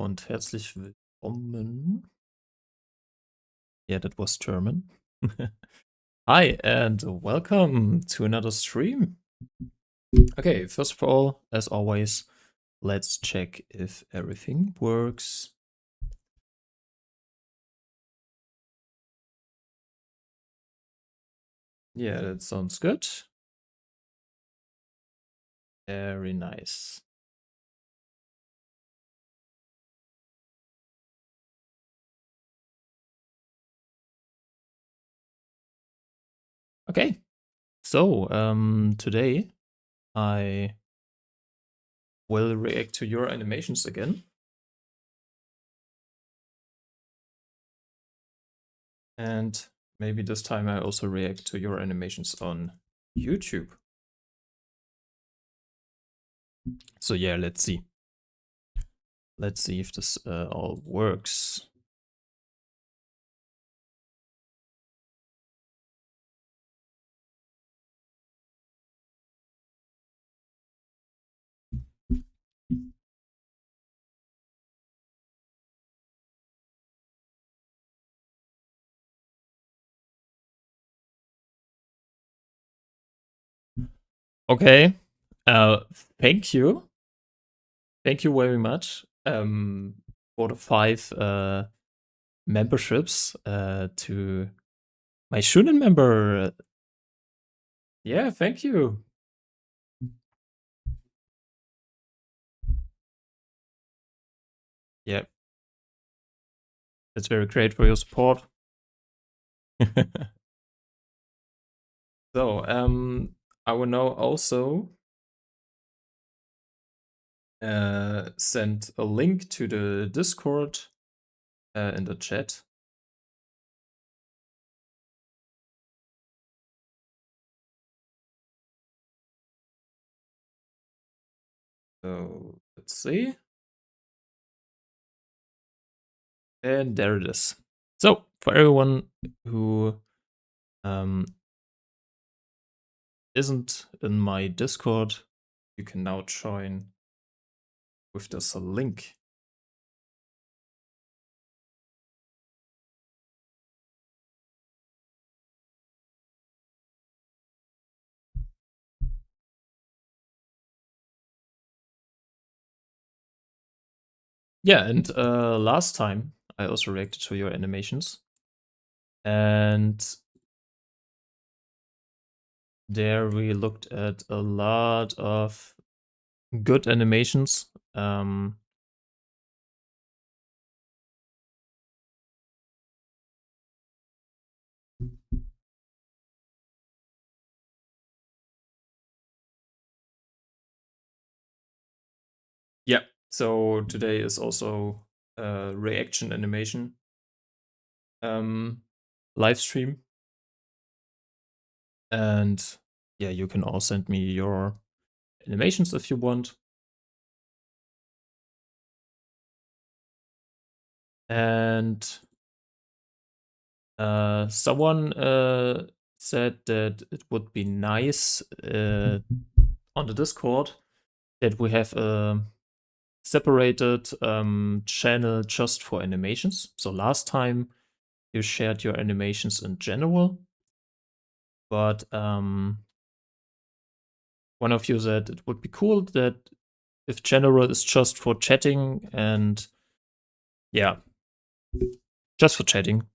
und herzlich willkommen. Yeah, that was German. Hi, and welcome to another stream. Okay, first of all, as always, let's check if everything works. Yeah, that sounds good. Very nice. Okay, so today I will react to your animations again. And maybe this time I also react to your animations on YouTube. So yeah, let's see. Let's see if this all works. Okay. Uh, thank you. Thank you very much for the 5 memberships to my Shunen member. Yeah, thank you. Yeah. That's very great for your support. So, I will now also send a link to the Discord in the chat. So, let's see. And there it is. So, for everyone who isn't in my Discord, you can now join with this link. Yeah, and last time I also reacted to your animations. And there we looked at a lot of good animations. Yeah, so today is also a reaction animation live stream. And yeah, you can all send me your animations if you want. And someone said that it would be nice on the Discord that we have a separated channel just for animations. So last time you shared your animations in general, but one of you said it would be cool that if general is just for chatting and yeah, just for chatting.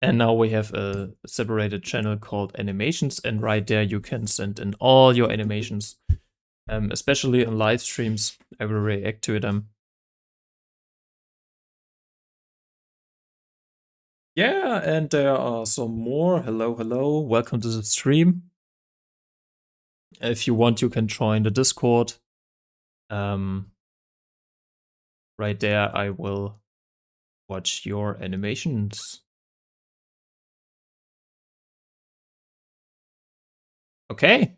And now we have a separated channel called animations, and right there you can send in all your animations, especially in live streams. I will react to them. Yeah, and there are some more. Hello, hello. Welcome to the stream. If you want, you can join the Discord. Right there, I will watch your animations. Okay.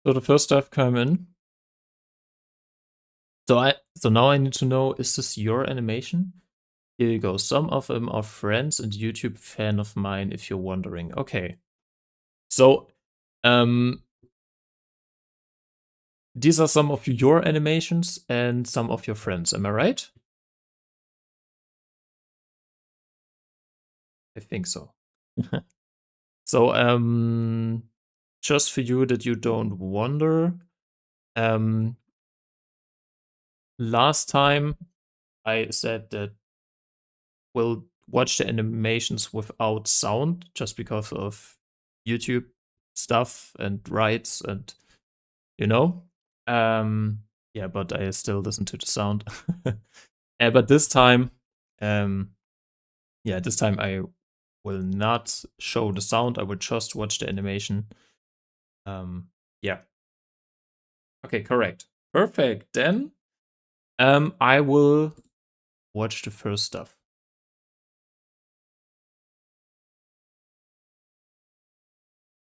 So the first stuff come in. So now I need to know, is this your animation? Here you go. Some of them are friends and YouTube fan of mine, if you're wondering. Okay. So, these are some of your animations and some of your friends. Am I right? I think so. So, just for you that you don't wonder, um, last time I said that we'll watch the animations without sound just because of YouTube stuff and rights and you know. Yeah, but I still listen to the sound. But this time, um, yeah, this time I will not show the sound. I will just watch the animation. Yeah. Okay, correct. Perfect. Then I will watch the first stuff.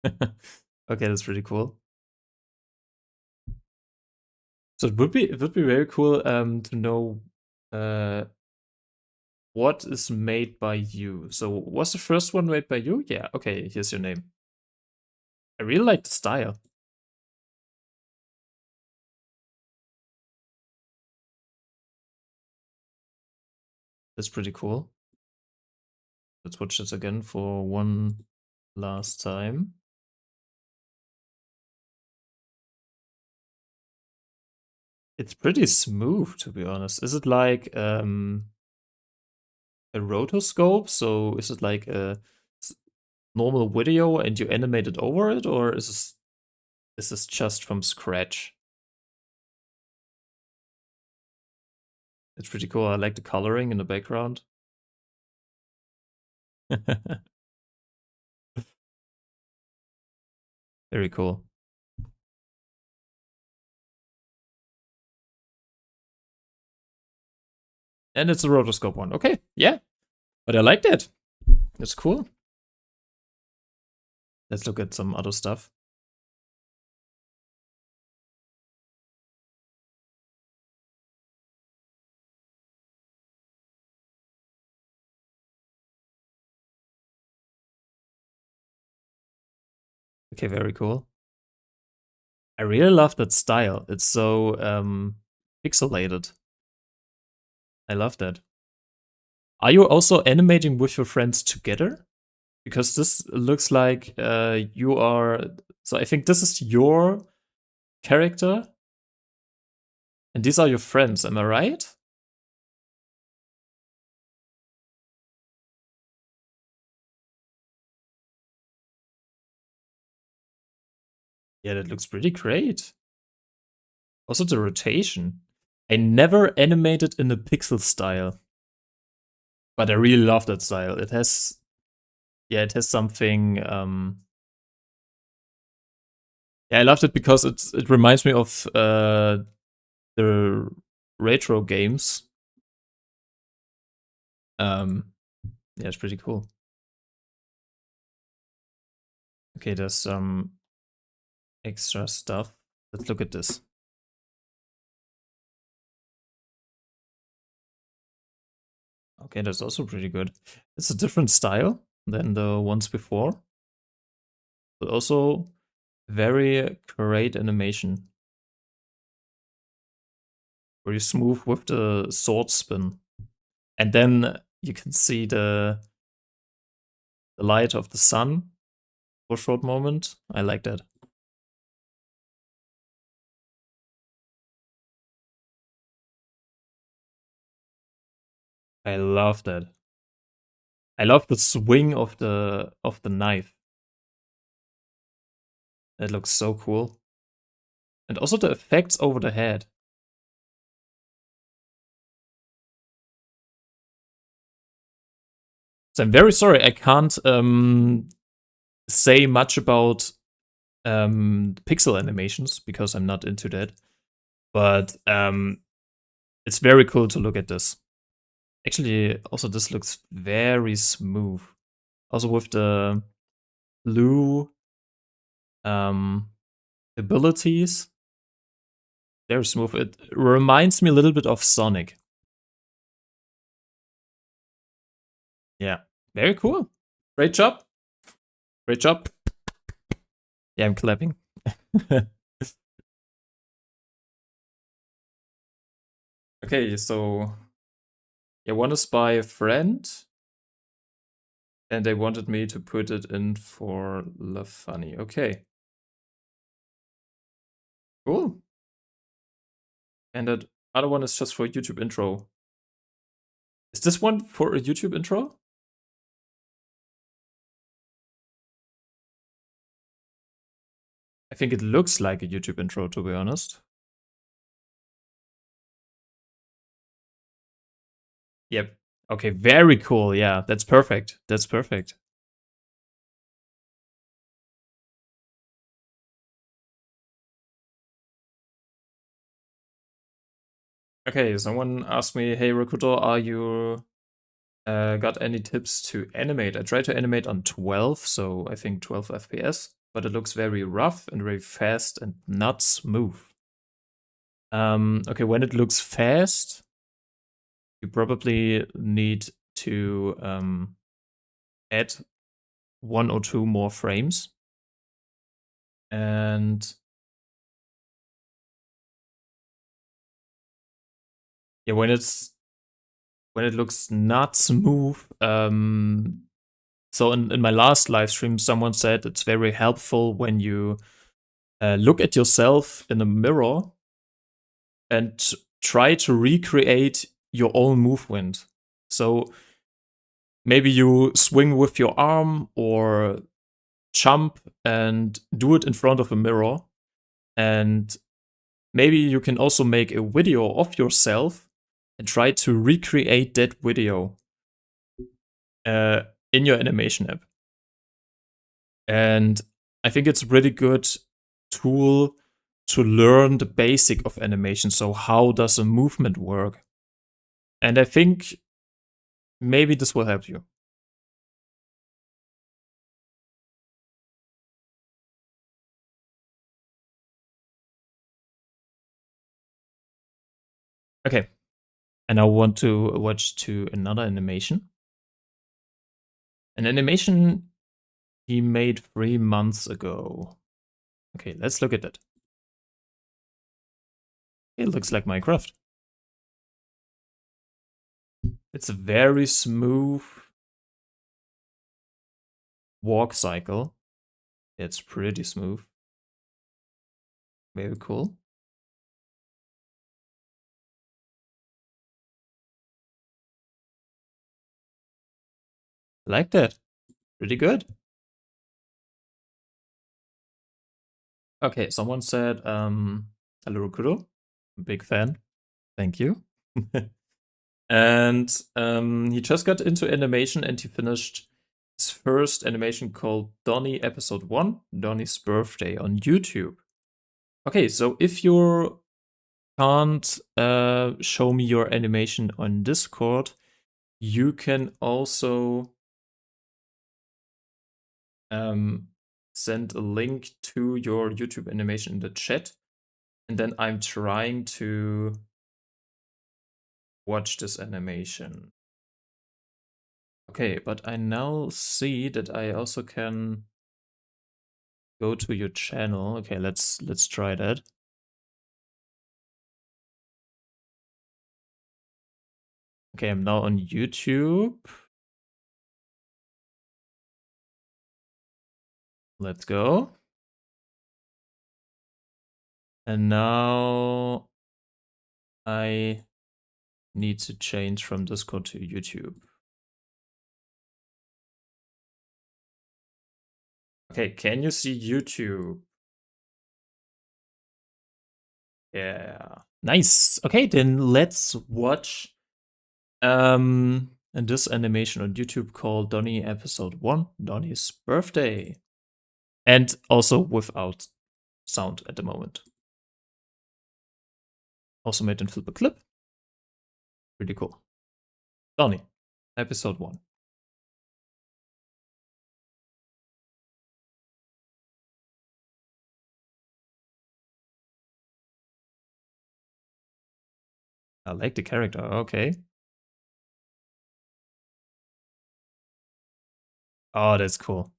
Okay, that's pretty cool. So it would be very cool to know uh what is made by you. So was the first one made by you? Yeah, okay, here's your name. I really like the style. That's pretty cool. Let's watch this again for one last time. It's pretty smooth, to be honest. Is it like a rotoscope? So is it like a normal video and you animate it over it, or is this just from scratch? It's pretty cool. I like the coloring in the background. Very cool. And it's a rotoscope one. Okay, yeah. But I like that. That's cool. Let's look at some other stuff. Okay, very cool. I really love that style. It's so pixelated. I love that. Are you also animating with your friends together? Because this looks like you are. So I think this is your character, and these are your friends. Am I right? Yeah, that looks pretty great. Also, the rotation. I never animated in a pixel style, but I really love that style. It has, yeah, it has something. Yeah, I loved it because it reminds me of the retro games. Yeah, it's pretty cool. Okay, there's some extra stuff. Let's look at this. Okay, that's also pretty good. It's a different style than the ones before, but also very great animation. Very smooth with the sword spin. And then you can see the light of the sun for a short moment. I like that. I love that. I love the swing of the knife. That looks so cool. And also the effects over the head. So I'm very sorry I can't say much about pixel animations because I'm not into that. But it's very cool to look at this. Actually, also this looks very smooth. Also with the blue abilities, very smooth. It reminds me a little bit of Sonic. Yeah, very cool. Great job. Great job. Yeah, I'm clapping. Okay, so yeah, one is by a friend, and they wanted me to put it in for Love Funny. Okay, cool. And that other one is just for YouTube intro. Is this one for a YouTube intro? I think it looks like a YouTube intro, to be honest. Yep. Okay, very cool. Yeah, that's perfect. That's perfect. Okay, someone asked me, hey, Rakuto, are you got any tips to animate? I tried to animate on 12, so I think 12 FPS, but it looks very rough and very fast and not smooth. Okay, when it looks fast, you probably need to add one or two more frames. And yeah, when it looks not smooth, so in my last live stream, someone said it's very helpful when you look at yourself in a mirror and try to recreate your own movement. So maybe you swing with your arm or jump and do it in front of a mirror. And maybe you can also make a video of yourself and try to recreate that video uh, in your animation app. And I think it's a really good tool to learn the basic of animation. So how does a movement work? And I think maybe this will help you. Okay. And I want to watch to another animation. An animation he made 3 months ago. Okay, let's look at it. It looks like Minecraft. It's a very smooth walk cycle. It's pretty smooth. Very cool. Like that. Pretty good. Okay, someone said, hello, Rokuro. Big fan. Thank you. And he just got into animation and he finished his first animation called Donnie Episode 1, Donnie's Birthday on YouTube. Okay, so if you can't show me your animation on Discord, you can also send a link to your YouTube animation in the chat. And then I'm trying to watch this animation. Okay, but I now see that I also can go to your channel. Okay, let's try that. Okay, I'm now on YouTube. Let's go. And now I need to change from Discord to YouTube. Okay, can you see YouTube? Yeah. Nice. Okay, then let's watch this animation on YouTube called Donnie Episode 1, Donnie's Birthday. And also without sound at the moment. Also made in Flip a Clip. Pretty cool. Donnie, Episode 1. I like the character. Okay. Oh, that's cool.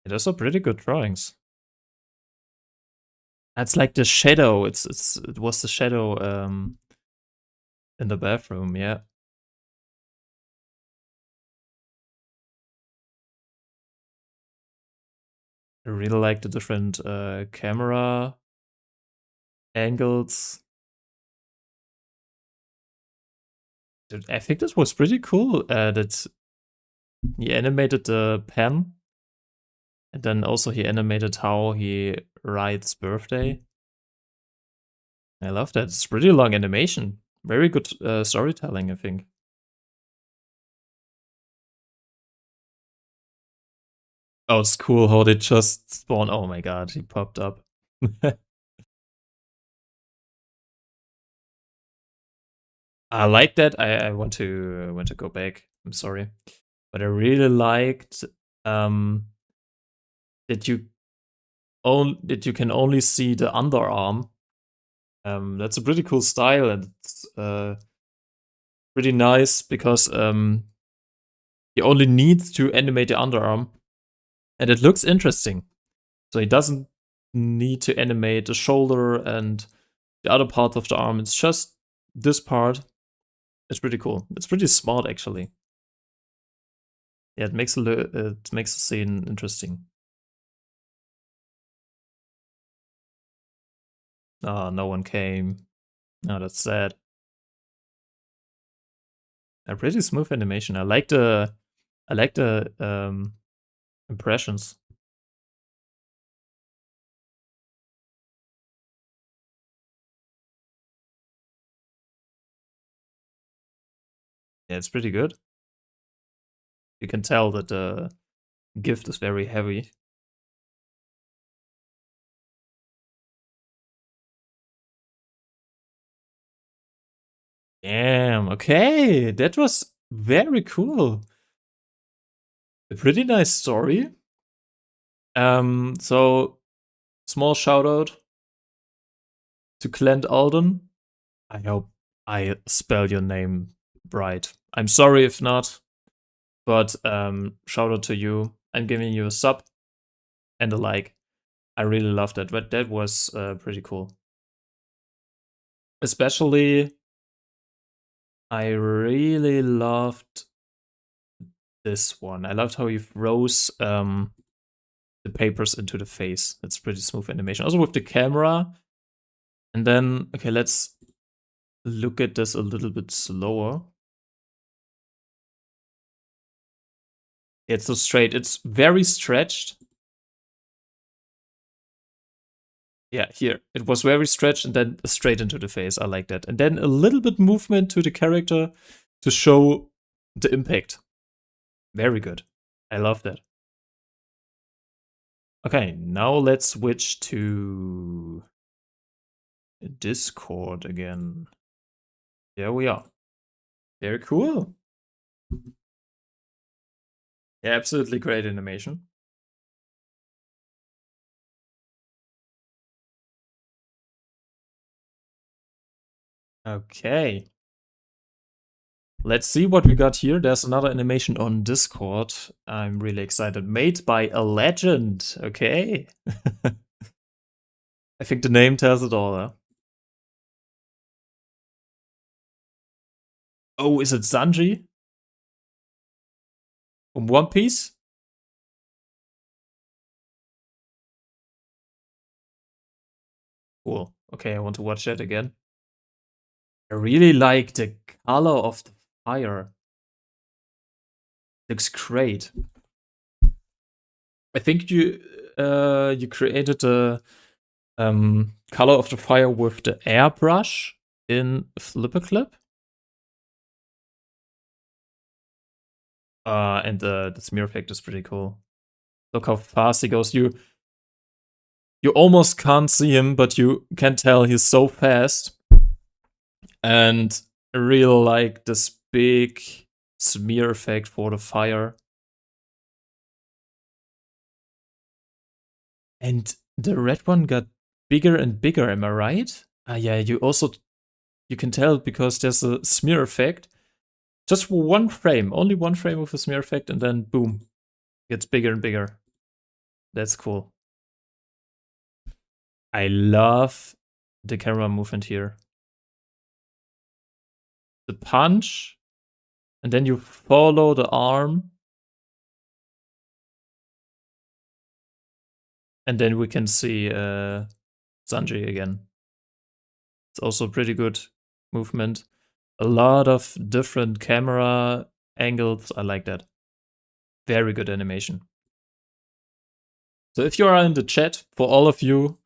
Those are pretty good drawings. It's like the shadow. It was the shadow in the bathroom, yeah. I really like the different camera angles. Dude, I think this was pretty cool that he animated the pen. And then also he animated how he writes birthday. I love that. It's pretty long animation. Very good storytelling, I think. Oh, it's cool how they just spawn. Oh my god, he popped up. I like that. I want to go back. I'm sorry, but I really liked um, that you can only see the underarm. That's a pretty cool style, and it's pretty nice because he only needs to animate the underarm, and it looks interesting. So he doesn't need to animate the shoulder and the other part of the arm. It's just this part. It's pretty cool. It's pretty smart, actually. Yeah, it makes the scene interesting. Oh, no one came. Oh, that's sad. A pretty smooth animation. I like the impressions. Yeah, it's pretty good. You can tell that the gift is very heavy. Damn, okay. That was very cool. A pretty nice story. So small shout out to Clint Alden. I hope I spell your name right. I'm sorry if not, but shout out to you. I'm giving you a sub and a like. I really loved that, but that was pretty cool. Especially, I really loved this one. I loved how he throws the papers into the face. That's pretty smooth animation. Also with the camera. And then, okay, let's look at this a little bit slower. It's so straight. It's very stretched. Yeah, here. It was very stretched and then straight into the face. I like that. And then a little bit movement to the character to show the impact. Very good. I love that. Okay, now let's switch to Discord again. There we are. Very cool. Yeah, absolutely great animation. Okay. Let's see what we got here. There's another animation on Discord. I'm really excited. Made by a legend. Okay. I think the name tells it all. Huh? Oh, is it Sanji? From One Piece? Cool. Okay, I want to watch that again. I really like the color of the fire. Looks great. I think you created the color of the fire with the airbrush in Flipperclip. And the smear effect is pretty cool. Look how fast he goes. You almost can't see him, but you can tell he's so fast. And I really like this big smear effect for the fire. And the red one got bigger and bigger, am I right? Yeah, you can tell because there's a smear effect. Just for one frame, only one frame with a smear effect, and then boom, gets bigger and bigger. That's cool. I love the camera movement here. The punch, and then you follow the arm, and then we can see Sanji again. It's also pretty good movement. A lot of different camera angles. I like that. Very good animation. So if you are in the chat, for all of you,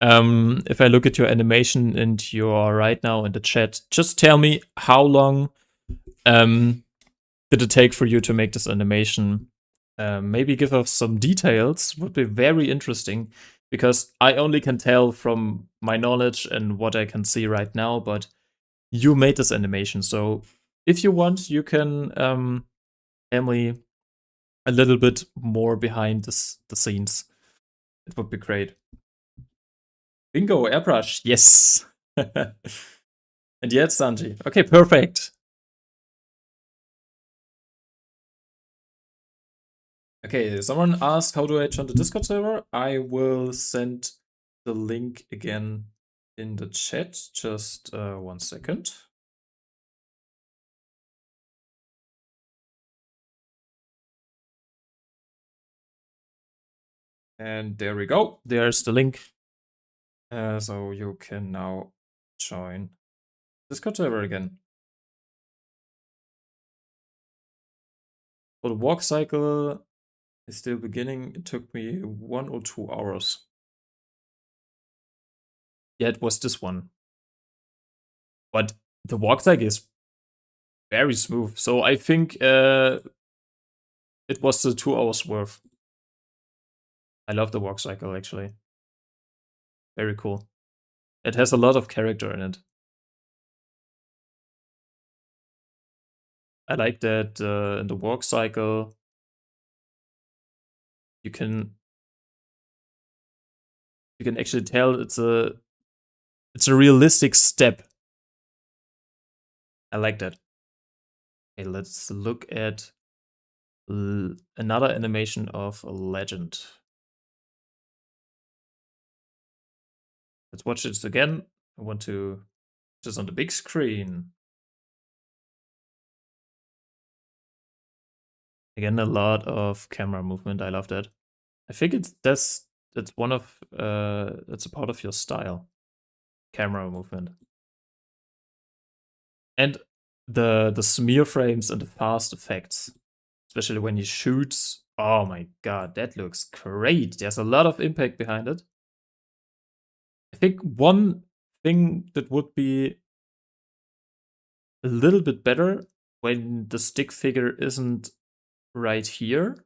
if I look at your animation and you are right now in the chat, just tell me how long did it take for you to make this animation. Maybe give us some details, would be very interesting, because I only can tell from my knowledge and what I can see right now, but you made this animation. So if you want, you can tell me a little bit more behind the scenes. It would be great. Bingo, airbrush, yes. And yet, Sanji. Okay, perfect. Okay, someone asked, how do I join the Discord server? I will send the link again in the chat. Just 1 second. And there we go. There's the link. So you can now join Discord server again. For the walk cycle, it's still beginning. It took me 1 or 2 hours. Yeah, it was this one. But the walk cycle is very smooth. So I think it was the 2 hours worth. I love the walk cycle, actually. Very cool. It has a lot of character in it. I like that in the walk cycle, you can actually tell it's a realistic step. I like that. Okay, let's look at another animation of a legend. Let's watch this again. I want to just on the big screen. Again, a lot of camera movement. I love that. I think that's one of that's a part of your style. Camera movement. And the smear frames and the fast effects, especially when he shoots. Oh my god, that looks great. There's a lot of impact behind it. I think one thing that would be a little bit better when the stick figure isn't right here,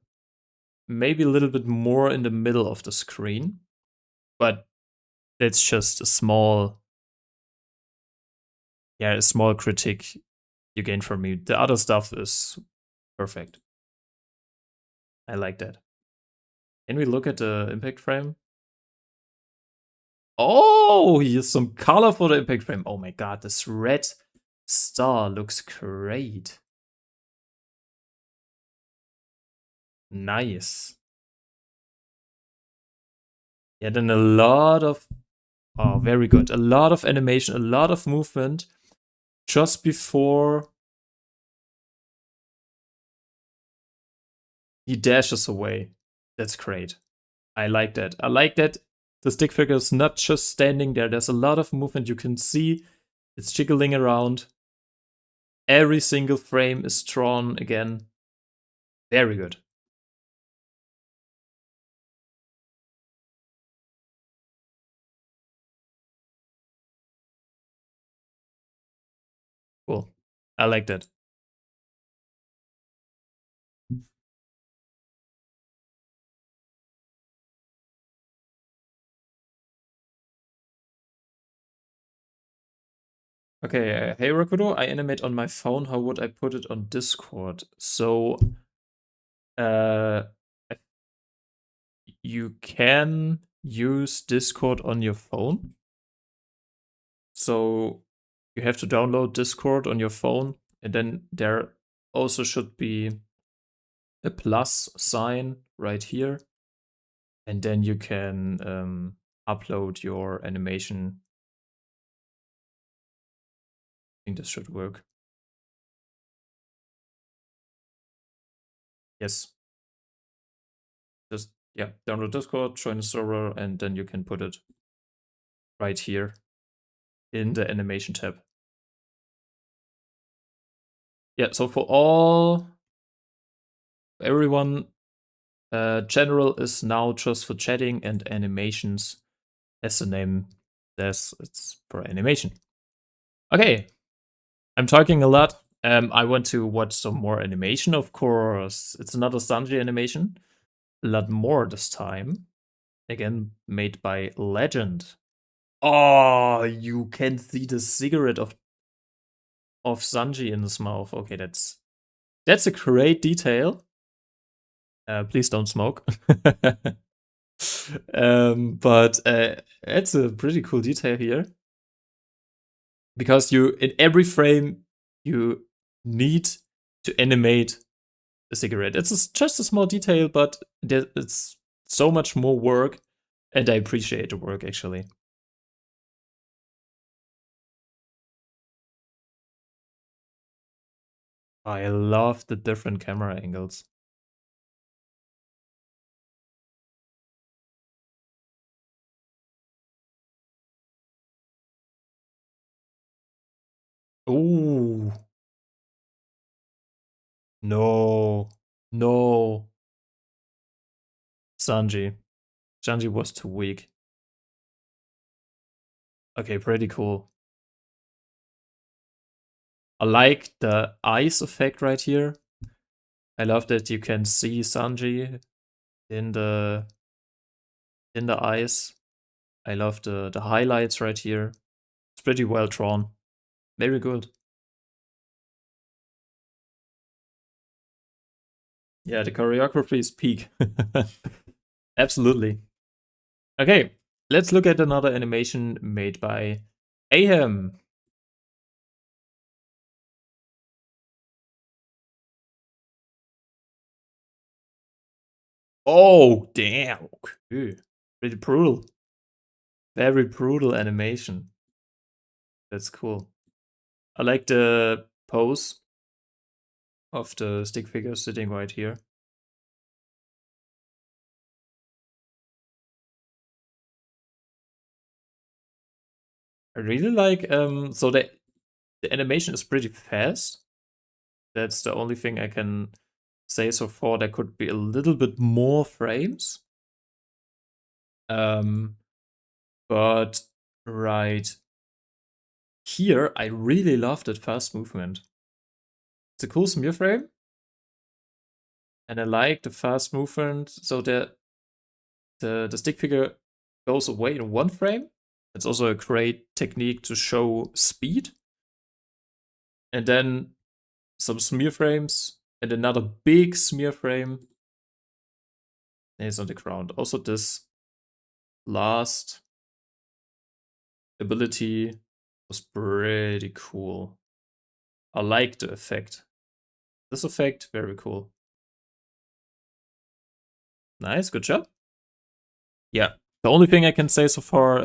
maybe a little bit more in the middle of the screen, but that's just a small critique you gain from me. The other stuff is perfect. I like that. Can we look at the impact frame? Oh, here's some color for the impact frame. Oh my god, this red star looks great. Nice. Yeah, then a lot of, oh, very good. A lot of animation, a lot of movement just before he dashes away. That's great. I like that. I like that the stick figure is not just standing there. There's a lot of movement. You can see it's jiggling around. Every single frame is drawn again. Very good. Cool. I like that. Okay, hey Rakuto, I animate on my phone. How would I put it on Discord? So, uh, you can use Discord on your phone. So, you have to download Discord on your phone, and then there also should be a plus sign right here. And then you can upload your animation. I think this should work. Yes. Just, yeah, download Discord, join the server, and then you can put it right here in the animation tab. Yeah, so for everyone, general is now just for chatting, and animations, as the name says, it's for animation. Okay, I'm talking a lot. I want to watch some more animation, of course. It's another Sanji animation. A lot more this time. Again, made by Legend. Oh, you can see the cigarette of Sanji in his mouth. Okay, that's a great detail. Please don't smoke. But it's a pretty cool detail here, because you, in every frame, you need to animate a cigarette. It's just a small detail, but it's so much more work, and I appreciate the work, actually. I love the different camera angles. Ooh, no, no, Sanji. Sanji was too weak. Okay, pretty cool. I like the eyes effect right here. I love that you can see Sanji in the eyes. I love the highlights right here. It's pretty well drawn. Very good. Yeah, the choreography is peak. Absolutely. Okay, let's look at another animation made by Ahem. Oh, damn. Okay. Pretty brutal. Very brutal animation. That's cool. I like the pose of the stick figure sitting right here. I really like so the animation is pretty fast. That's the only thing I can say so far. There could be a little bit more frames. Um but right here, I really love that fast movement. It's a cool smear frame, and I like the fast movement. So the stick figure goes away in one frame. It's also a great technique to show speed. And then some smear frames, and another big smear frame. And it's on the ground. Also, this last ability was pretty cool. I like the effect. This effect, very cool. Nice, good job. Yeah, the only thing I can say so far,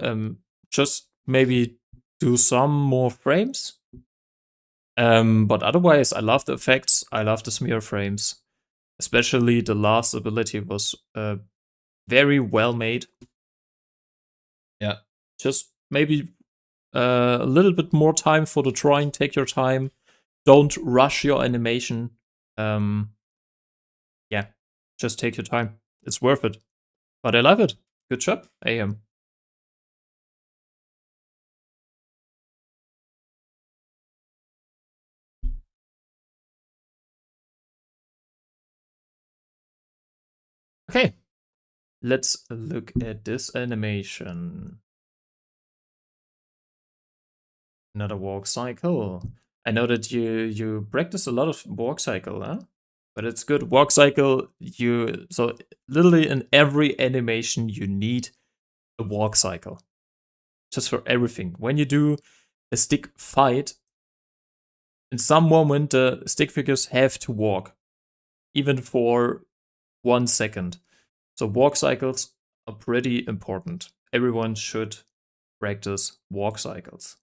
just maybe do some more frames. But otherwise, I love the effects. I love the smear frames. Especially the last ability was very well made. Yeah, just maybe a little bit more time for the drawing. Take your time. Don't rush your animation. Yeah, just take your time. It's worth it. But I love it. Good job, AM. Okay, let's look at this animation. Another walk cycle. I know that you practice a lot of walk cycle, huh? But it's good. Walk cycle, so literally in every animation you need a walk cycle. Just for everything. When you do a stick fight, in some moment the stick figures have to walk, even for 1 second. So walk cycles are pretty important. Everyone should practice walk cycles.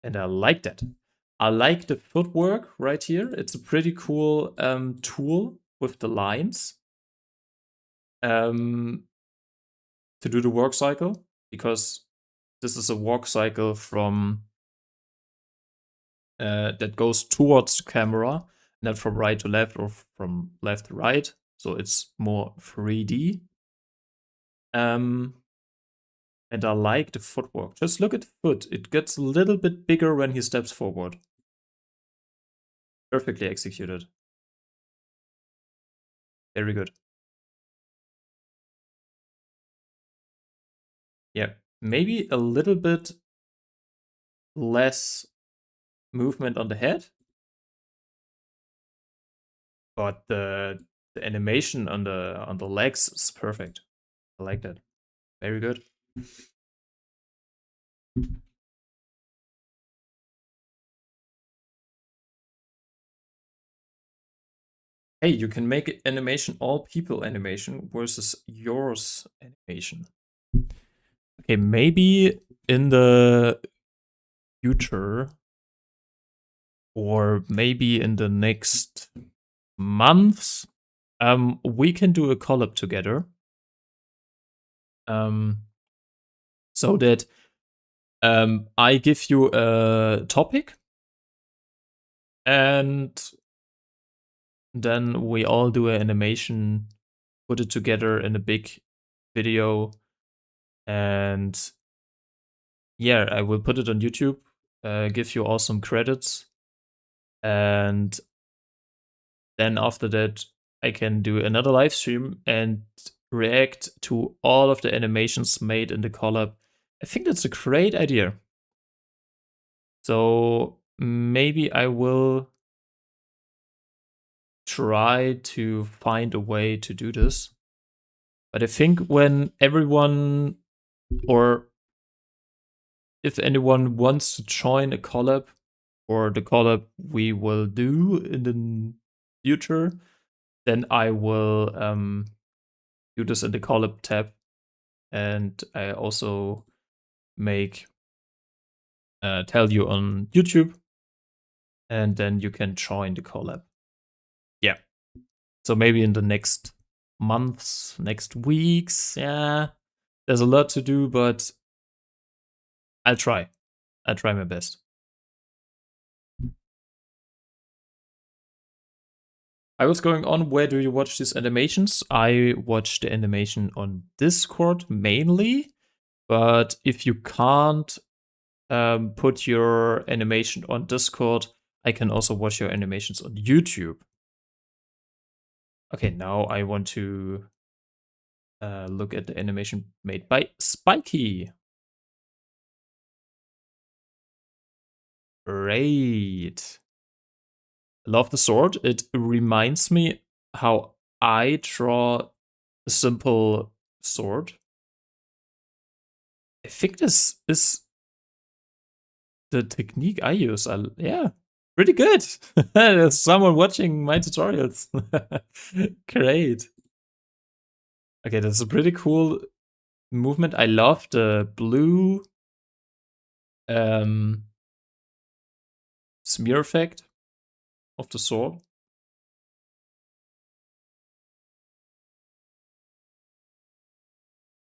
And I like that. I like the footwork right here. It's a pretty cool tool with the lines to do the walk cycle, because this is a walk cycle from that goes towards the camera, not from right to left or from left to right. So it's more 3D. And I like the footwork. Just look at the foot. It gets a little bit bigger when he steps forward. Perfectly executed. Very good. Yeah, maybe a little bit less movement on the head, but the animation on the legs is perfect. I like that. Very good. Hey, you can make animation all people animation versus yours animation. Okay, maybe in the future, or maybe in the next months, we can do a collab together. So that I give you a topic, and then we all do an animation, put it together in a big video, and yeah, I will put it on YouTube, give you all some credits, and then after that, I can do another live stream and react to all of the animations made in the collab. I think that's a great idea. So maybe I will try to find a way to do this. But I think when everyone, or if anyone wants to join a collab, or the collab we will do in the future, then I will do this in the collab tab. And I also make tell you on YouTube, and then you can join the collab. Yeah. So maybe in the next months, next weeks. Yeah. There's a lot to do, but I'll try. I'll try my best. I was going on, where do you watch these animations? I watch the animation on Discord mainly, but if you can't put your animation on Discord, I can also watch your animations on YouTube. Okay, now I want to look at the animation made by Spiky. Great. Love the sword. It reminds me how I draw a simple sword. I think this is the technique I use. Yeah, pretty good. There's someone watching my tutorials. Great. Okay, that's a pretty cool movement. I love the blue smear effect of the sword.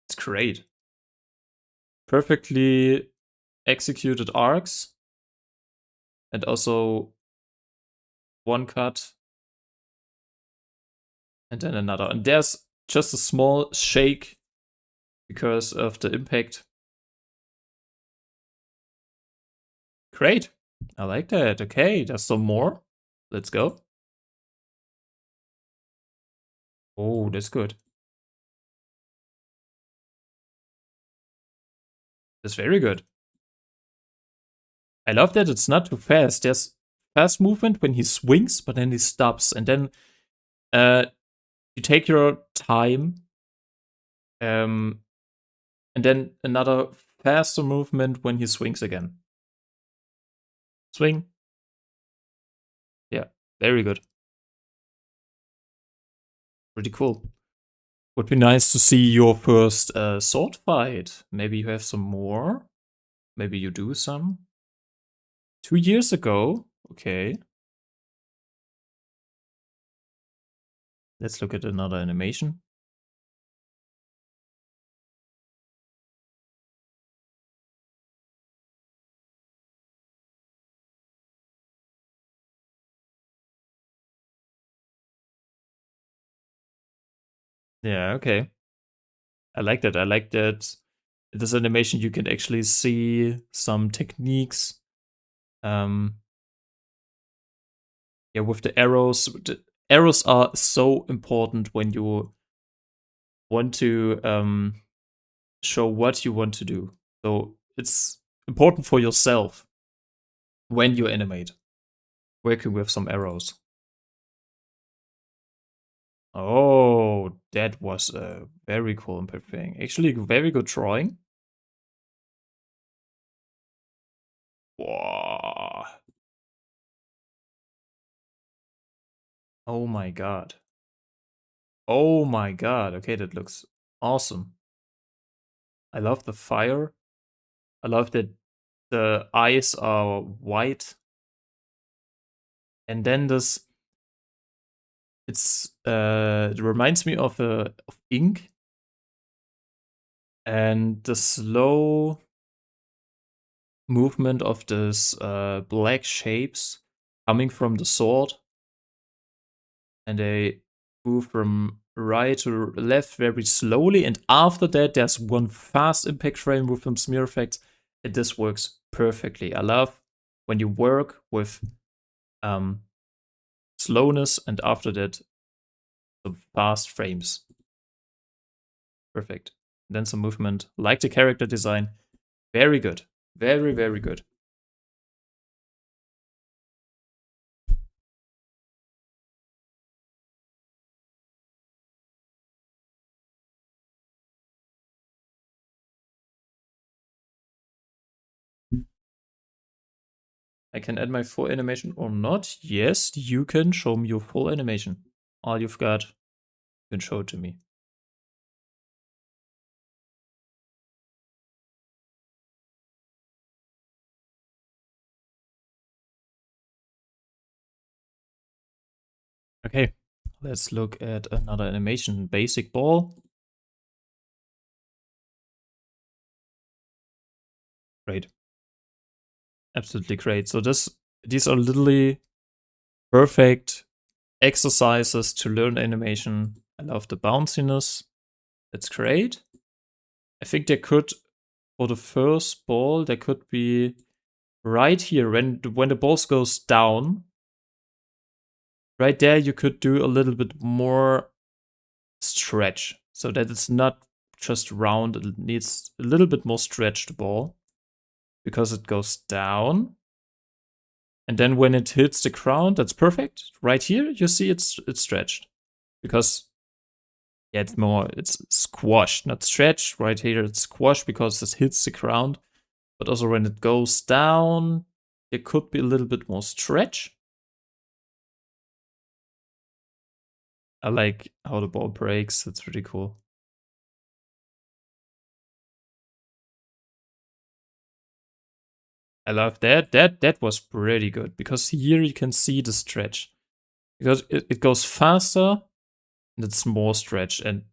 It's great. Perfectly executed arcs, and also one cut and then another. And there's just a small shake because of the impact. Great. I like that. Okay, there's some more. Let's go. Oh, that's good. That's very good. I love that it's not too fast. There's fast movement when he swings, but then he stops. And then you take your time. And then another faster movement when he swings again. Swing. Yeah, very good. Pretty cool. Would be nice to see your first sword fight. Maybe you have some more. Maybe you do some. 2 years ago. Okay. Let's look at another animation. Yeah, okay. I like that. I like that this animation you can actually see some techniques. Yeah, with the arrows. The arrows are so important when you want to show what you want to do. So it's important for yourself when you animate, working with some arrows. Oh, that was a very cool thing. Actually, very good drawing. Wow. Oh my god. Oh my god. Okay, that looks awesome. I love the fire. I love that the eyes are white. And then this it reminds me of ink and the slow movement of this black shapes coming from the sword, and they move from right to left very slowly, and after that there's one fast impact frame with some smear effects, and this works perfectly. I love when you work with slowness and after that some fast frames. Perfect. Then some movement, like the character design. Very good. Very, very good. I can add my full animation or not. Yes, you can show me your full animation. All you've got, you can show it to me. Okay, let's look at another animation. Basic ball. Great. Absolutely great. So these are literally perfect exercises to learn animation. I love the bounciness. That's great. I think there could, for the first ball, there could be right here when the ball goes down. Right there, you could do a little bit more stretch so that it's not just round. It needs a little bit more stretched ball because it goes down. And then when it hits the ground, that's perfect. Right here, you see it's stretched because yeah, it's squashed, not stretched. Right here, it's squashed because it hits the ground. But also when it goes down, there could be a little bit more stretch. I like how the ball breaks. It's really cool. I love that. That was pretty good because here you can see the stretch because it goes faster and it's more stretch, and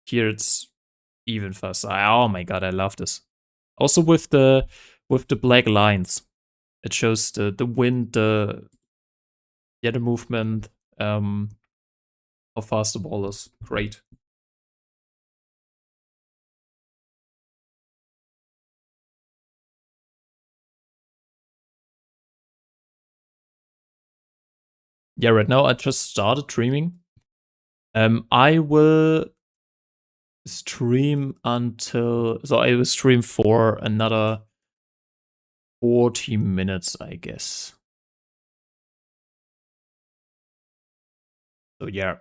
here it's even faster. Oh my god, I love this. Also with the black lines, it shows the wind, the movement, how fast the ball is. Great. Yeah, right now I just started streaming. I will stream until, so I will stream for another 40 minutes, I guess. So yeah,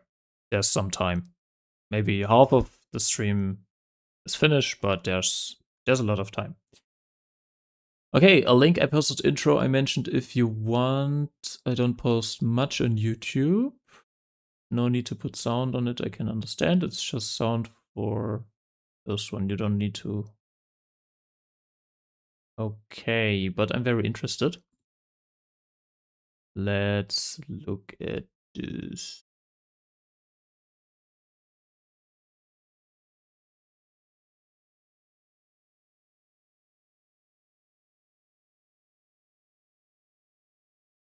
there's some time. Maybe half of the stream is finished, but there's a lot of time. Okay, a link I posted intro I mentioned if you want. I don't post much on YouTube. no need to put sound on it. I can understand. It's just sound for this one. You don't need to. Okay, but I'm very interested. Let's look at this.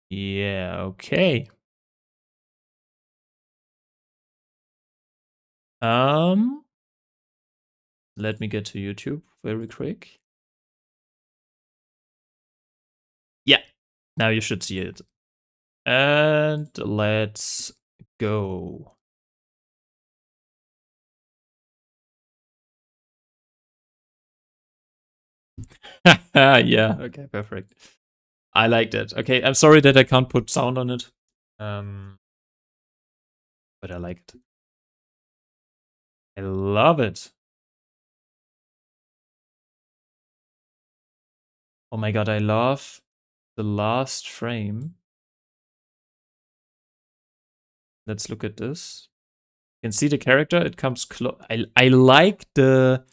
Yeah, okay. Let me get to YouTube very quick. Yeah, now you should see it. And let's go. Yeah, okay, perfect. I like that. Okay, I'm sorry that I can't put sound on it. But I like it. I love it. Oh my god, I love the last frame. Let's look at this. You can see the character, it comes close. I like the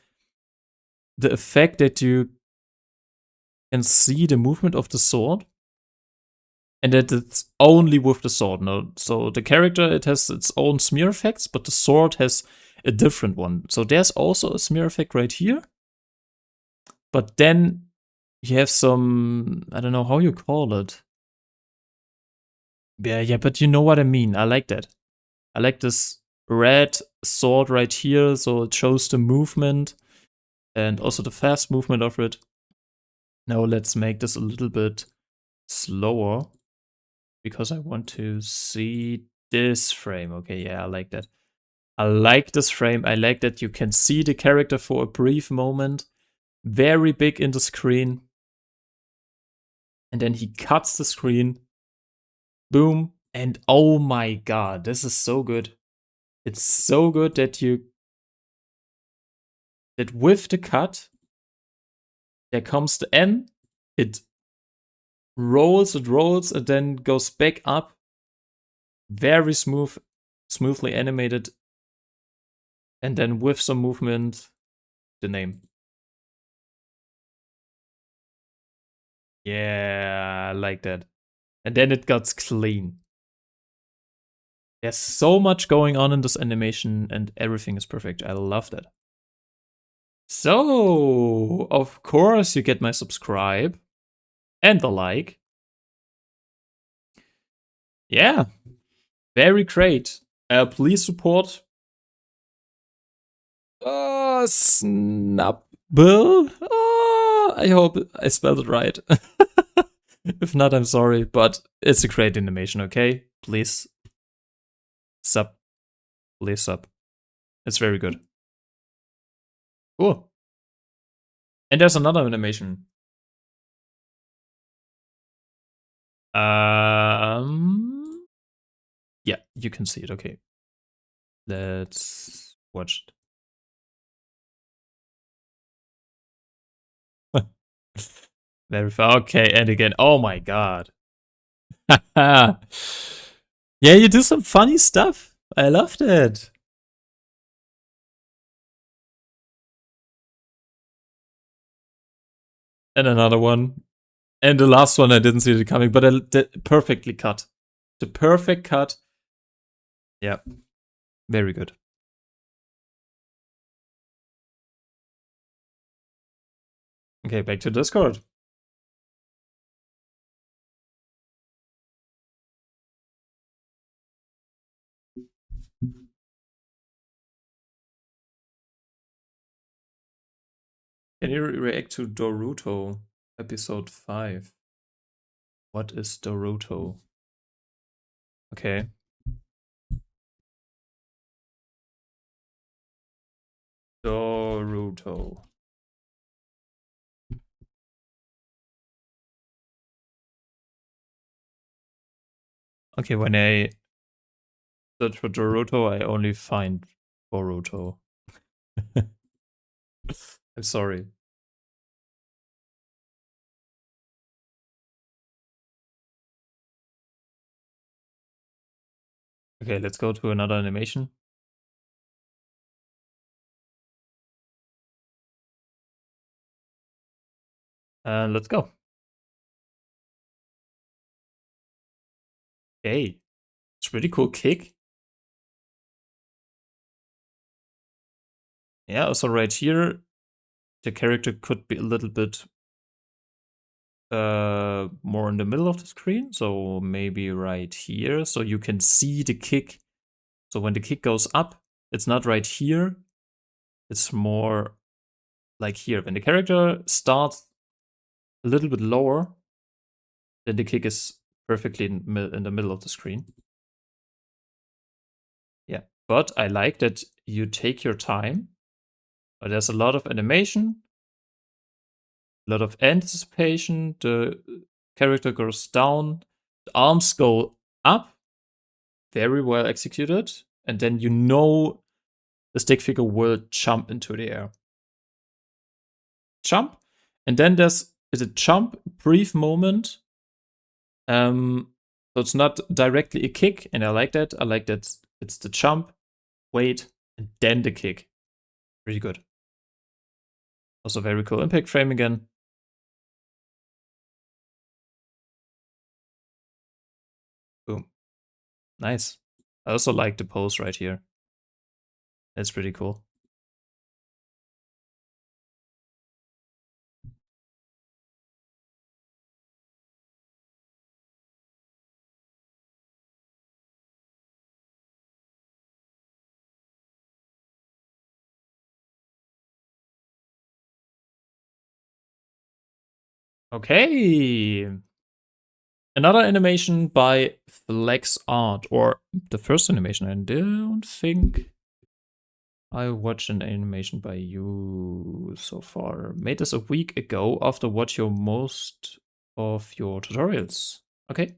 effect that you can see the movement of the sword. And that it's only with the sword. No, so the character, it has its own smear effects, but the sword has a different one. So there's also a smear effect right here. But then you have some, I don't know how you call it. Yeah, but you know what I mean. I like that. I like this red sword right here, so it shows the movement and also the fast movement of it. Now let's make this a little bit slower because I want to see this frame. Okay, yeah, I like that. I like this frame. I like that you can see the character for a brief moment, very big in the screen. And then he cuts the screen. Boom. And oh my god, this is so good. It's so good that with the cut, there comes the N, it rolls, and then goes back up. Very smoothly animated. And then with some movement, the name. Yeah, I like that. And then it got clean. There's so much going on in this animation and everything is perfect. I love that. So, of course, you get my subscribe and the like. Yeah, very great. Please support Snapple. I hope I spelled it right. If not, I'm sorry, but it's a great animation, okay? Please sub. Please sub. It's very good. Cool. And there's another animation. Yeah, you can see it. Okay. Let's watch it. Very far. Okay, and again. Oh my god. Yeah, you do some funny stuff. I loved it. And another one. And the last one, I didn't see it coming, but I did perfectly cut. The perfect cut. Yeah, very good. Okay, back to Discord. Can you react to Doruto episode 5? What is Doruto? Okay. Doruto. Okay, when I search for Doruto, I only find Boruto. I'm sorry. Okay, let's go to another animation. Let's go. Okay, it's pretty cool kick. Yeah, also right here, the character could be a little bit more in the middle of the screen. So maybe right here, so you can see the kick. So when the kick goes up, it's not right here. It's more like here. When the character starts a little bit lower, then the kick is perfectly in the middle of the screen. Yeah, but I like that you take your time. There's a lot of animation, a lot of anticipation. The character goes down, the arms go up, very well executed, and then you know the stick figure will jump into the air. Jump, and then there's a jump, brief moment. So it's not directly a kick, and I like that. I like that it's the jump, wait, and then the kick. Really good. Also very cool impact frame again. Boom. Nice. I also like the pose right here. That's pretty cool. Okay. Another animation by Flex Art, or the first animation. I don't think I watched an animation by you so far. Made this a week ago after watch your most of your tutorials. Okay,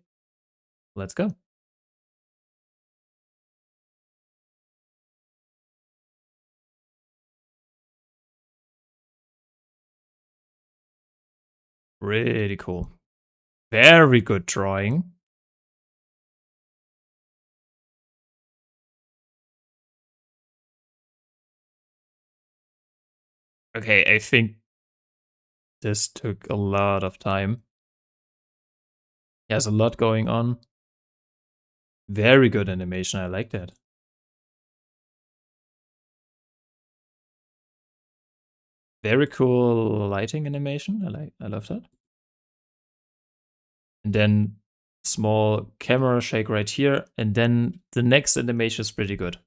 let's go. Really cool. Very good drawing. Okay, I think this took a lot of time. There's a lot going on. Very good animation. I like that. Very cool lighting animation. I love that. And then small camera shake right here. And then the next animation is pretty good.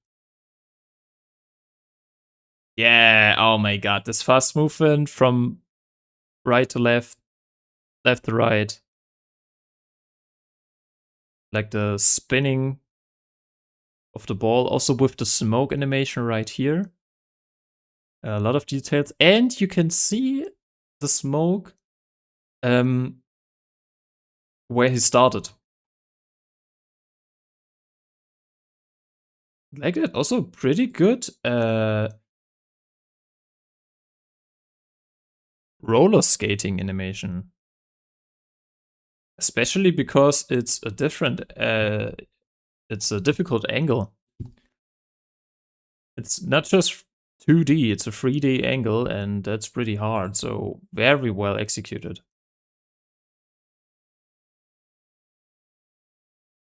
Yeah, oh my god, this fast movement from right to left, left to right. Like the spinning of the ball, also with the smoke animation right here. A lot of details. And you can see the smoke where he started. Like that, also pretty good roller skating animation. Especially because it's a different, it's a difficult angle. It's not just 2D, it's a 3D angle, and that's pretty hard, so very well executed.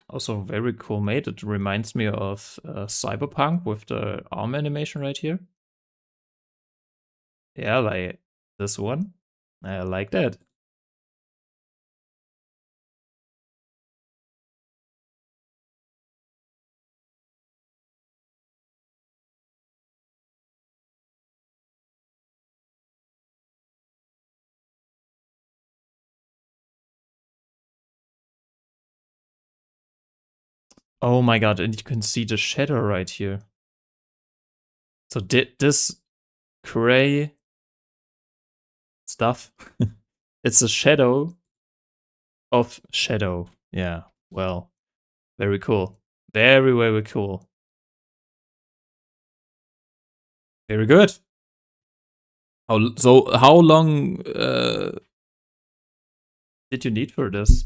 Also very cool made. It reminds me of Cyberpunk with the arm animation right here. Yeah, like this one. I like that. Oh my god, and you can see the shadow right here. So this gray stuff, it's a shadow of shadow. Yeah, well, very cool. Very, very cool. Very good. How long did you need for this?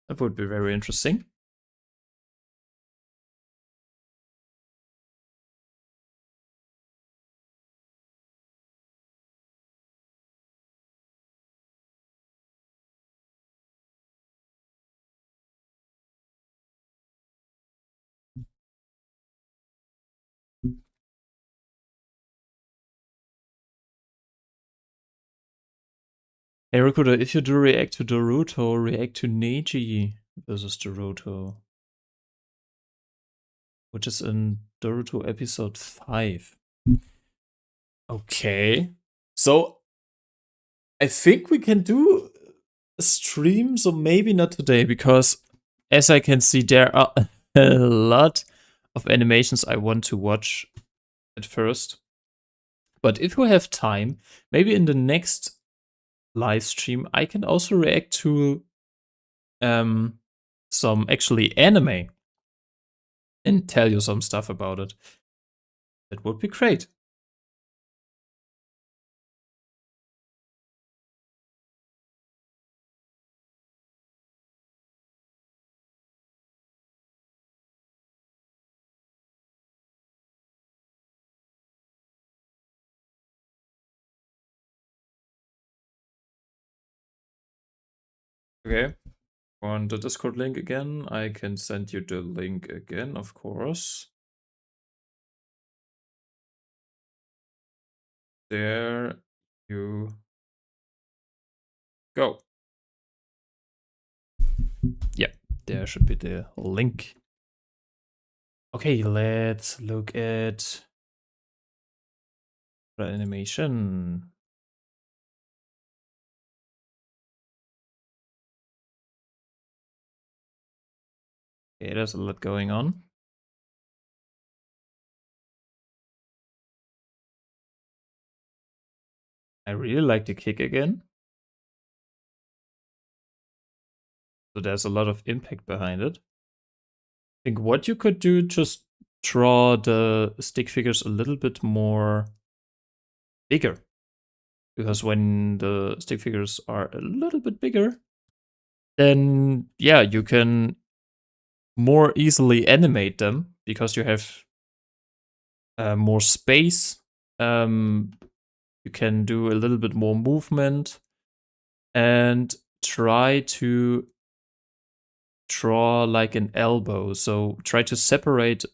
That would be very interesting. Hey Rakuto, if you do react to Naruto, react to Neji versus Naruto, which is in Naruto episode 5. Okay. So I think we can do a stream, so maybe not today, because as I can see, there are a lot of animations I want to watch at first. But if we have time, maybe in the next live stream, I can also react to some actually anime and tell you some stuff about it. That would be great. Okay. On the Discord link again, I can send you the link again, of course. There you go. Yeah, there should be the link. Okay, let's look at the animation. Okay, there's a lot going on. I really like the kick again. So there's a lot of impact behind it. I think what you could do, just draw the stick figures a little bit more bigger. Because when the stick figures are a little bit bigger, then yeah, you can more easily animate them because you have more space. You can do a little bit more movement and try to draw like an elbow. So try to separate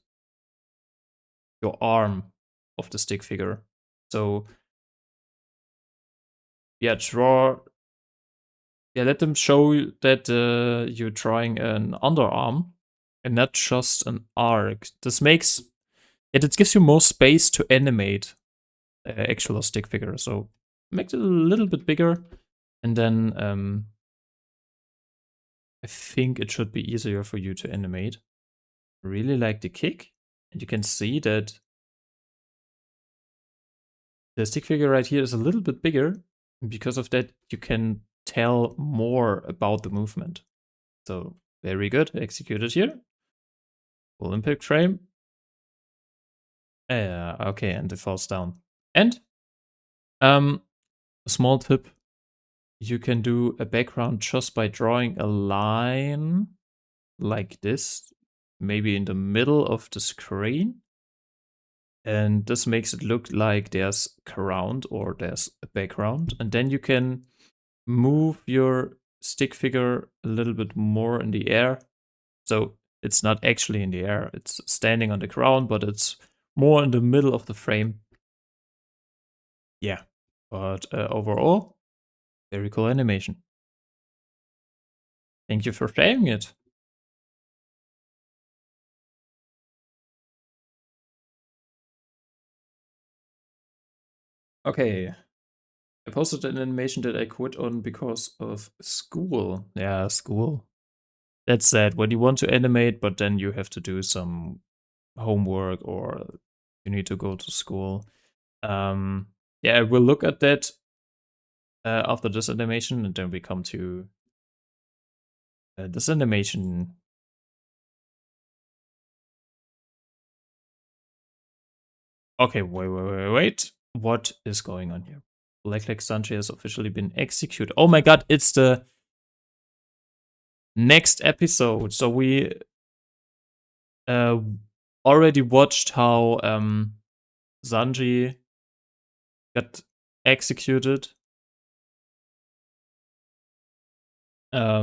your arm of the stick figure. So yeah, let them show that you're drawing an underarm and not just an arc. This makes it gives you more space to animate actual stick figure. So make it a little bit bigger, and then I think it should be easier for you to animate. Really like the kick, and you can see that the stick figure right here is a little bit bigger. And because of that, you can tell more about the movement. So very good, executed here. Full impact frame. Yeah, okay, and it falls down. And a small tip, you can do a background just by drawing a line like this, maybe in the middle of the screen. And this makes it look like there's a ground or there's a background. And then you can move your stick figure a little bit more in the air. So it's not actually in the air, it's standing on the ground, but it's more in the middle of the frame. Yeah, but overall, very cool animation. Thank you for sharing it. Okay, I posted an animation that I quit on because of school. Yeah, school. That's sad. When you want to animate, but then you have to do some homework or you need to go to school. Yeah, we'll look at that after this animation, and then we come to this animation. Okay, wait. What is going on here? Black Leg Sanjay has officially been executed. Oh my god, it's the next episode. So we uh, already watched how Sanji got executed. Black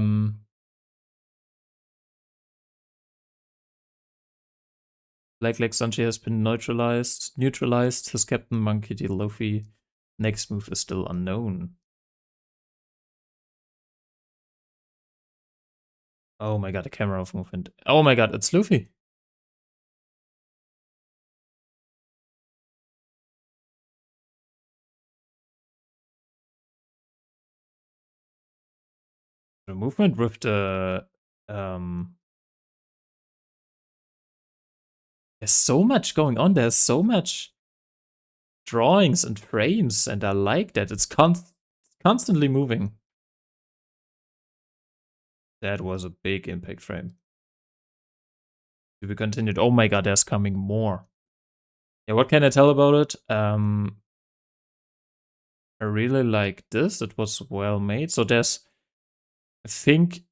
Leg Sanji has been neutralized. His Captain Monkey D. Luffy. Next move is still unknown. Oh my god, the camera of movement. Oh my god, it's Luffy. The movement with the there's so much going on. There's so much drawings and frames, and I like that. It's constantly moving. That was a big impact frame. To be continued. Oh my god, there's coming more. Yeah, what can I tell about it? I really like this. It was well made. So there's, I think,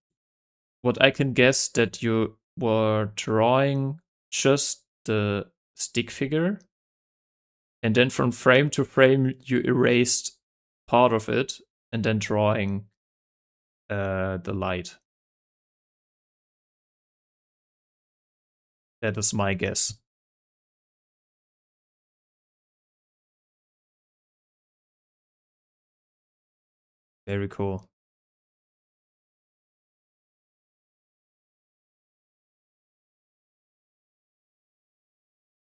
what I can guess that you were drawing just the stick figure, and then from frame to frame you erased part of it, and then drawing the light. That is my guess. Very cool.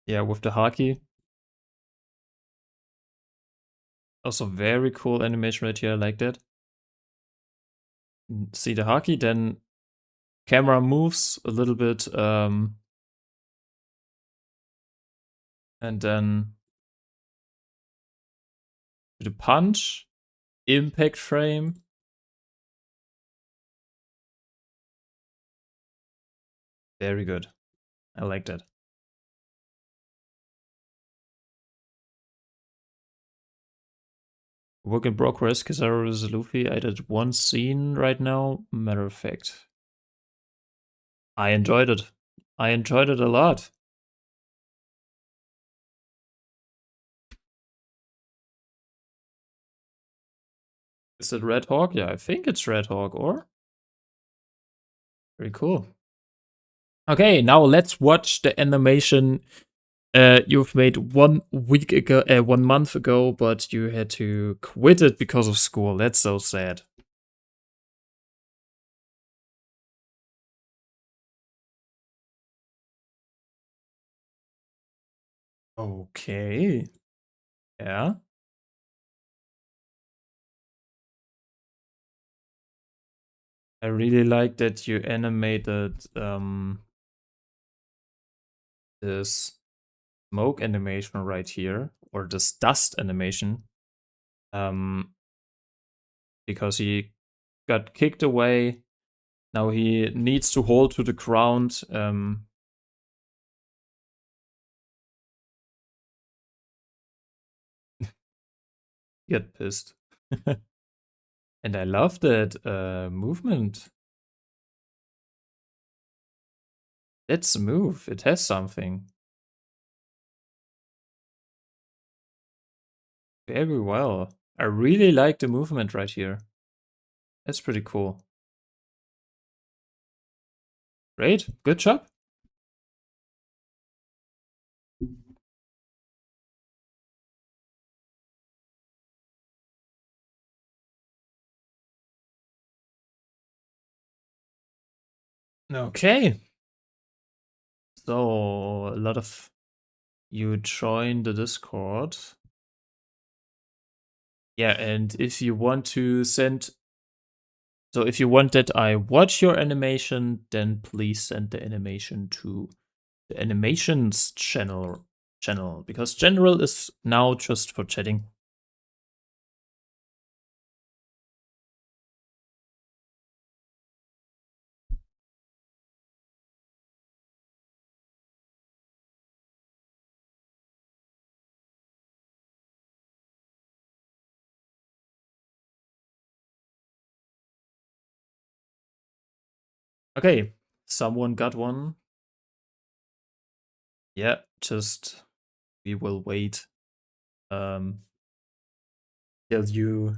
Yeah, with the haki. Also very cool animation right here. I like that. See the haki, then camera moves a little bit, and then the punch, impact frame. Very good. I like that. Work in progress, Kizaru is Luffy. I did one scene right now. Matter of fact, I enjoyed it. I enjoyed it a lot. Is it Red Hawk? Yeah, I think it's Red Hawk, or? Very cool. Okay, now let's watch the animation you've made 1 week ago, 1 month ago, but you had to quit it because of school. That's so sad. Okay. Yeah. I really like that you animated this smoke animation right here, or this dust animation, um, because he got kicked away. Now he needs to hold to the ground. Get pissed. And I love that movement. It's smooth. It has something. Very well. I really like the movement right here. That's pretty cool. Great. Good job. Okay. So, a lot of you join the Discord. Yeah, and if you want to send, so if you want that I watch your animation, then please send the animation to the animations channel, because general is now just for chatting. Okay, someone got one. Yeah, just we will wait um till you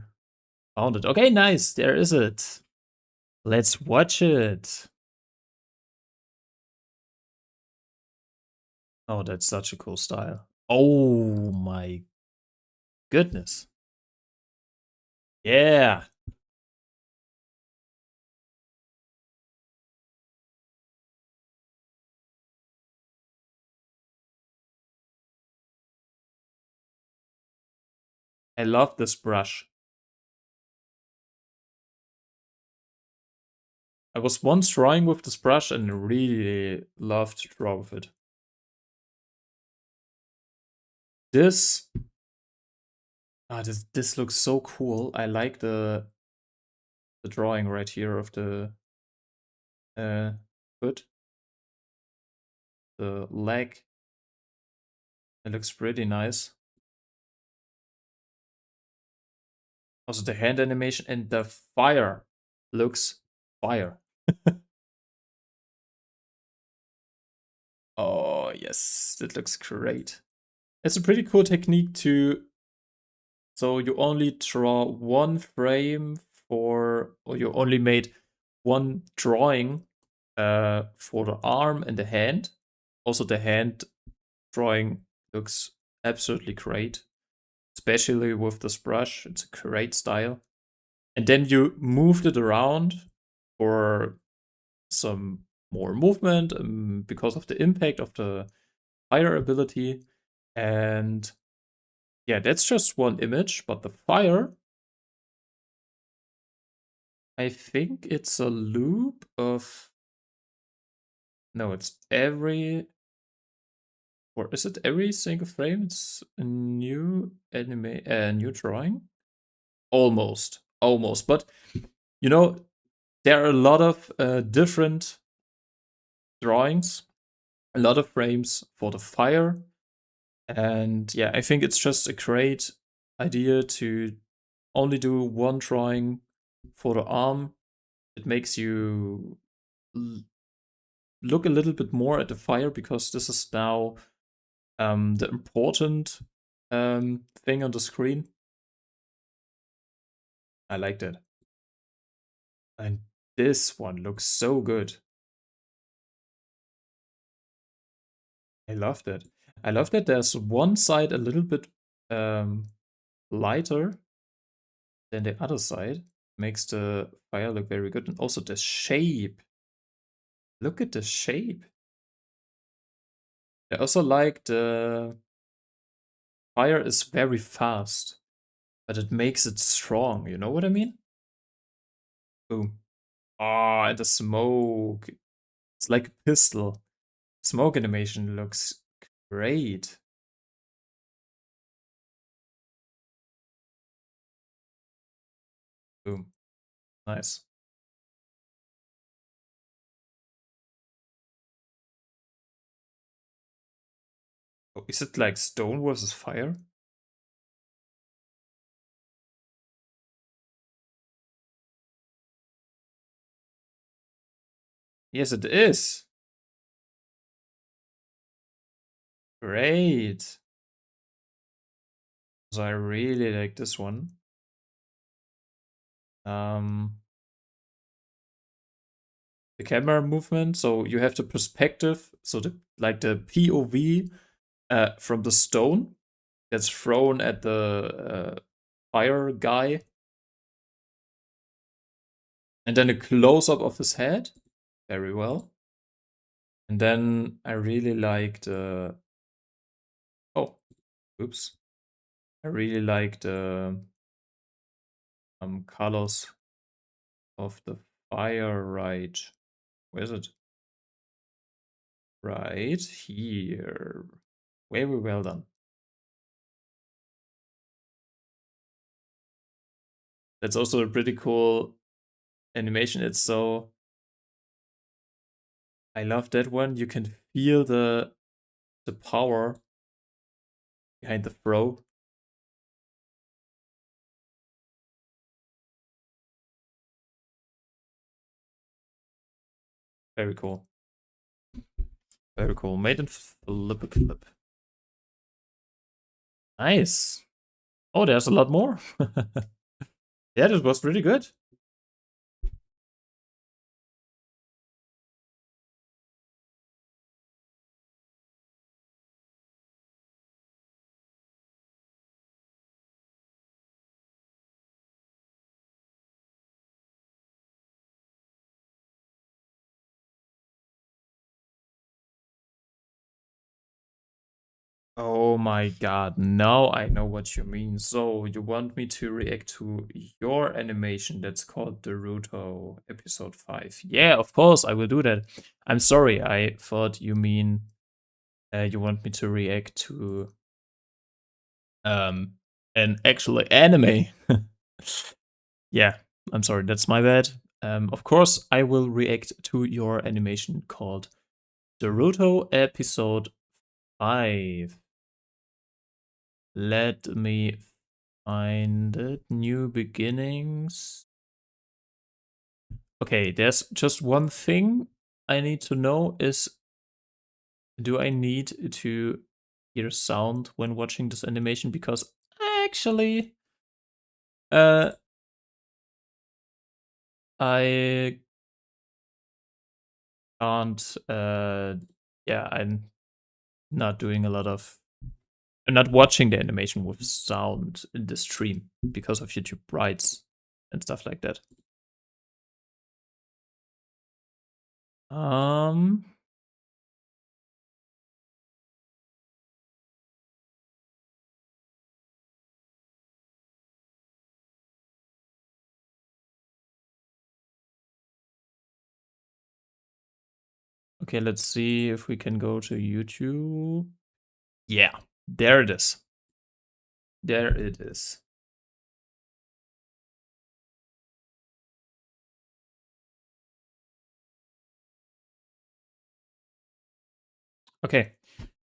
found it. Okay, nice. There is it. Let's watch it. Oh, that's such a cool style. Oh my goodness. Yeah. I love this brush. I was once drawing with this brush and really loved to draw with it. This, this looks so cool. I like the drawing right here of the foot, the leg. It looks pretty nice. Also the hand animation and the fire looks fire. Oh yes, that looks great. It's a pretty cool technique to, so you only draw one frame for, or you only made one drawing for the arm and the hand. Also the hand drawing looks absolutely great, especially with this brush. It's a great style. And then you moved it around for some more movement because of the impact of the fire ability. And yeah, that's just one image, but the fire, I think it's a loop of, no, it's every, or is it every single frame? It's a new new drawing? Almost. But you know, there are a lot of different drawings, a lot of frames for the fire. And yeah, I think it's just a great idea to only do one drawing for the arm. It makes you look a little bit more at the fire because this is now the important thing on the screen. I like that. And this one looks so good. I love that. I love that there's one side a little bit lighter than the other side. Makes the fire look very good. And also the shape. Look at the shape. I also like the fire is very fast, but it makes it strong. You know what I mean? Boom. Ah, and the smoke. It's like a pistol. Smoke animation looks great. Boom. Nice. Oh, is it like stone versus fire? Yes, it is. Great. So I really like this one. Um, the camera movement. So you have the perspective. So the like the POV from the stone that's thrown at the fire guy, and then a close up of his head. Very well. And then I really like the. Oh, oops. I really like the colors of the fire right. Where is it? Right here. Very well done. That's also a pretty cool animation. It's so. I love that one. You can feel the power behind the throw. Very cool. Very cool. Made in flip clip. Nice. Oh, there's a lot more. Yeah, that was pretty good. Oh my god, now I know what you mean. So you want me to react to your animation that's called Naruto episode 5. Yeah, of course I will do that. I'm sorry, I thought you mean you want me to react to um an actual anime. Yeah, I'm sorry, that's my bad. Of course I will react to your animation called Naruto episode 5. Let me find it. New beginnings. Okay, there's just one thing I need to know is, do I need to hear sound when watching this animation? Because actually, uh, I can't, yeah, I'm not doing a lot of, I'm not watching the animation with sound in the stream because of YouTube rights and stuff like that. Um, okay, let's see if we can go to YouTube. Yeah, there it is. There it is. Okay,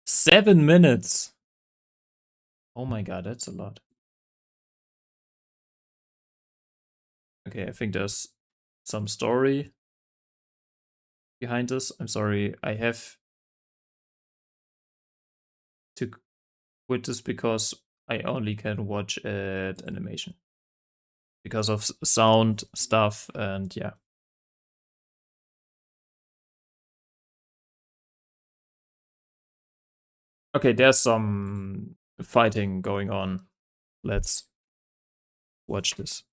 7 minutes. Oh my god, that's a lot. Okay, I think there's some story behind this. I'm sorry, I have to quit this because I only can watch animation because of sound stuff and yeah. Okay, there's some fighting going on. Let's watch this.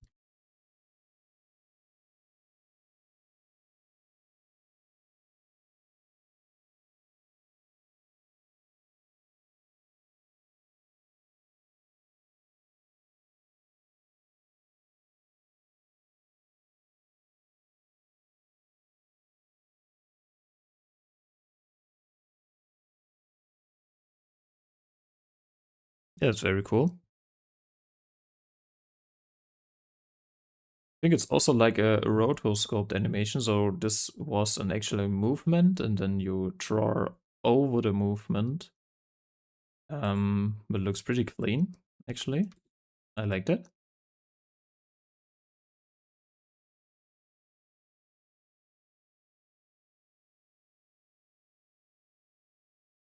Yeah, it's very cool. I think it's also like a rotoscoped animation. So this was an actual movement, and then you draw over the movement. But it looks pretty clean, actually. I like that.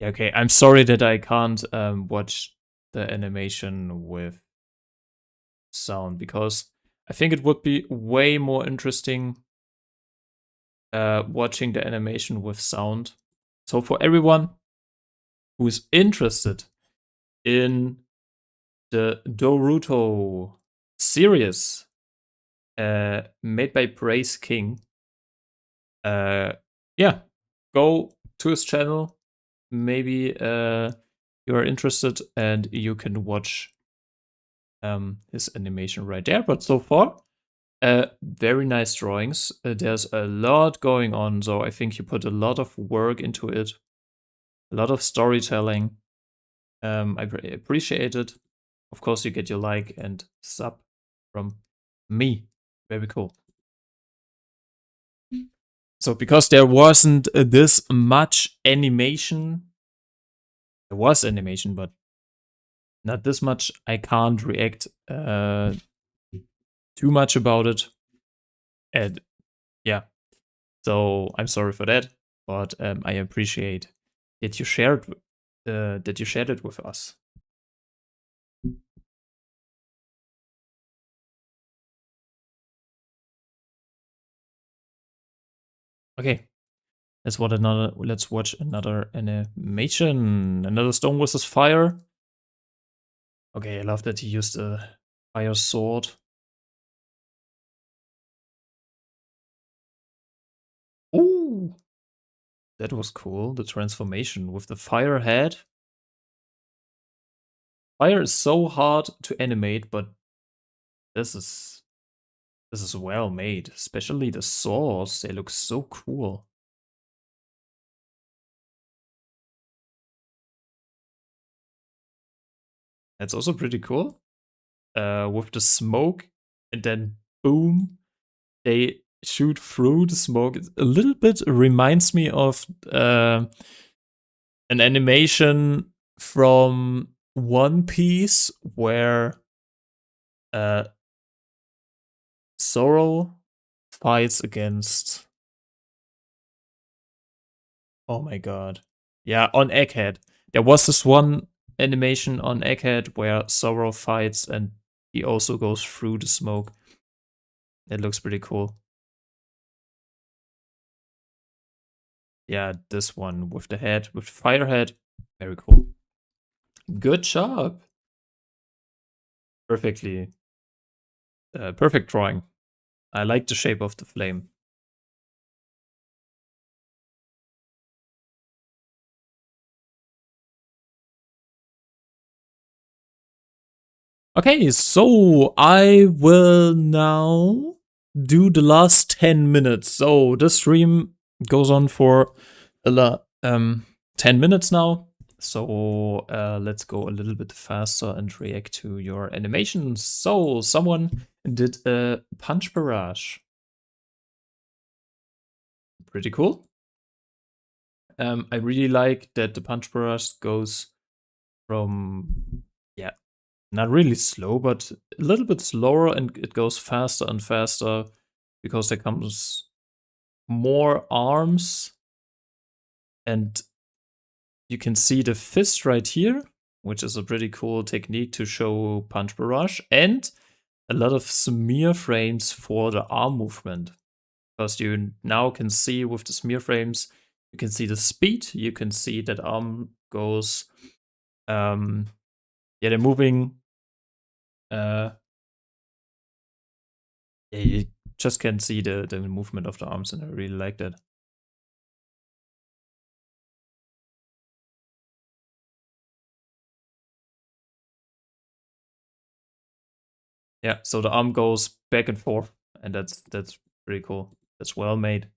Yeah, okay. I'm sorry that I can't watch the animation with sound because I think it would be way more interesting watching the animation with sound. So for everyone who is interested in the Doruto series made by Brace King, yeah, go to his channel. Maybe you are interested and you can watch his animation right there. But so far, very nice drawings. There's a lot going on, so I think you put a lot of work into it, a lot of storytelling. I appreciate it. Of course, you get your like and sub from me. Very cool. So because there wasn't this much animation, there was animation, but not this much. I can't react too much about it. And yeah, so I'm sorry for that, but I appreciate that you shared it with us. Okay, let's watch another animation. Another stone versus fire. Okay, I love that he used a fire sword. Ooh, that was cool. The transformation with the fire head. Fire is so hard to animate, but this is well made. Especially the swords, they look so cool. That's also pretty cool. With the smoke, and then boom, they shoot through the smoke. It a little bit reminds me of an animation from One Piece where uh, Zoro fights against. Oh my god. Yeah, on Egghead. There was this one animation on Egghead where Zoro fights and he also goes through the smoke. It looks pretty cool. Yeah, this one with the head, with the fire head. Very cool. Good job. Perfectly. Perfect drawing. I like the shape of the flame. Okay, so I will now do the last 10 minutes. So the stream goes on for 10 minutes now. So let's go a little bit faster and react to your animations. So someone did a punch barrage. Pretty cool. I really like that the punch barrage goes from, yeah, not really slow, but a little bit slower, and it goes faster and faster because there comes more arms, and you can see the fist right here, which is a pretty cool technique to show punch barrage, and a lot of smear frames for the arm movement, because you now can see with the smear frames, you can see the speed, you can see that arm goes, yeah, they're moving. Yeah, you just can see the movement of the arms, and I really like that. Yeah, so the arm goes back and forth, and that's pretty cool. That's well made.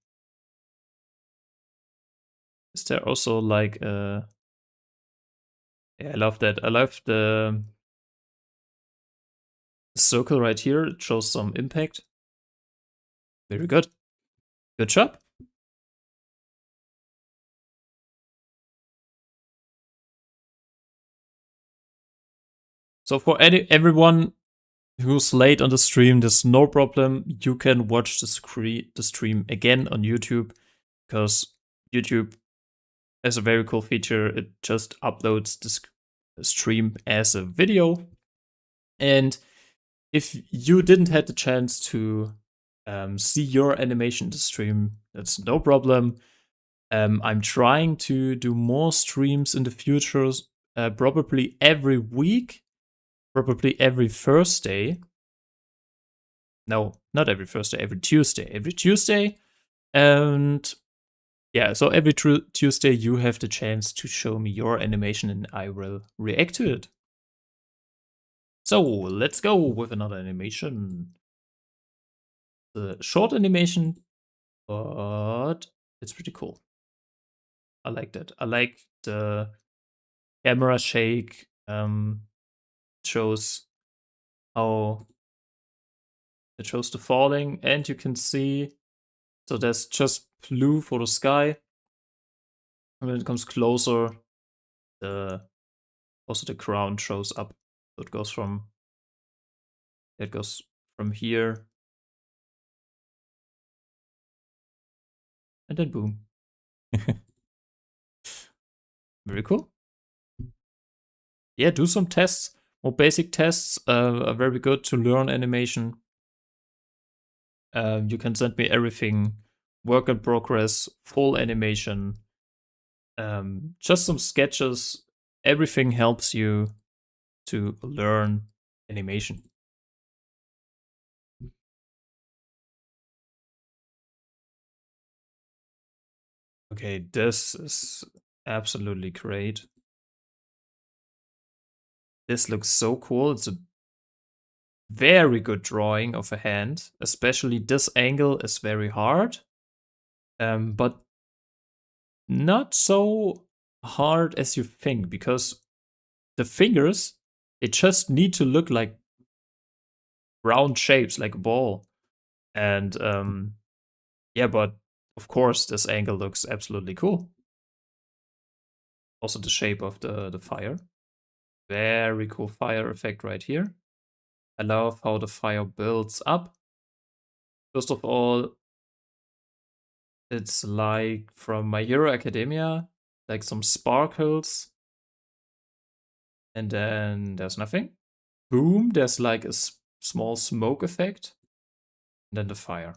Is there also like yeah, I love that. I love the circle right here. It shows some impact. Very good. Good job. So for everyone who's late on the stream, there's no problem. You can watch the stream again on YouTube, because YouTube has a very cool feature. It just uploads the stream as a video. And if you didn't have the chance to see your animation in the stream, that's no problem. I'm trying to do more streams in the future, probably every week, probably every Thursday. No, not every Thursday, every Tuesday. Every Tuesday. And yeah, so every Tuesday you have the chance to show me your animation and I will react to it. So let's go with another animation. The short animation, but it's pretty cool. I like that. I like the camera shake. Shows how it shows the falling, and you can see, so there's just blue for the sky. And when it comes closer, the also the ground shows up. So it goes from here, and then boom. Very cool. Yeah, do some tests. More basic tests are very good to learn animation. You can send me everything, work in progress, full animation, just some sketches. Everything helps you to learn animation. Okay, this is absolutely great. This looks so cool. It's a very good drawing of a hand. Especially this angle is very hard. But not so hard as you think, because the fingers, they just need to look like round shapes, like a ball. And yeah, but of course, this angle looks absolutely cool. Also, the shape of the fire. Very cool fire effect right here. I love how the fire builds up. First of all, it's like from My Hero Academia, like some sparkles. And then there's nothing. Boom, there's like a small smoke effect. And then the fire.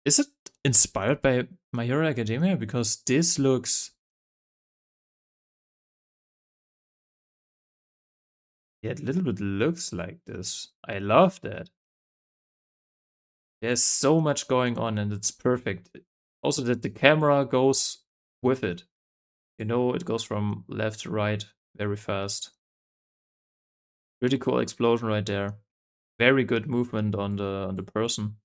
Is it inspired by My Hero Academia? Because this looks... Yeah, it a little bit looks like this. I love that. There's so much going on and it's perfect. Also that the camera goes with it. You know, it goes from left to right very fast. Pretty cool explosion right there. Very good movement on the person.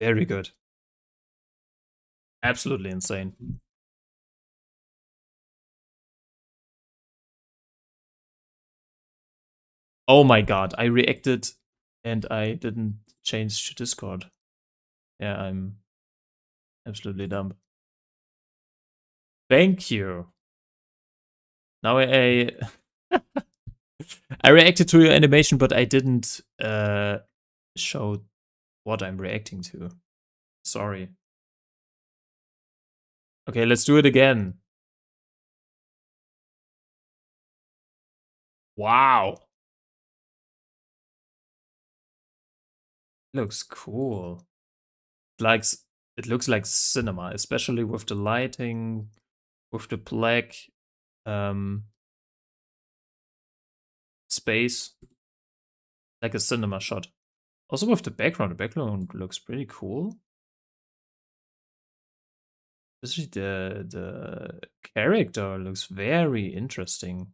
Very good. Absolutely insane. Oh my god, I reacted and I didn't change to Discord. Yeah, I'm absolutely dumb. Thank you. Now I reacted to your animation, but I didn't show what I'm reacting to. Sorry. Okay, let's do it again. Wow. Looks cool. Like it looks like cinema, especially with the lighting, with the black space, like a cinema shot. Also with the background looks pretty cool. Especially the character looks very interesting.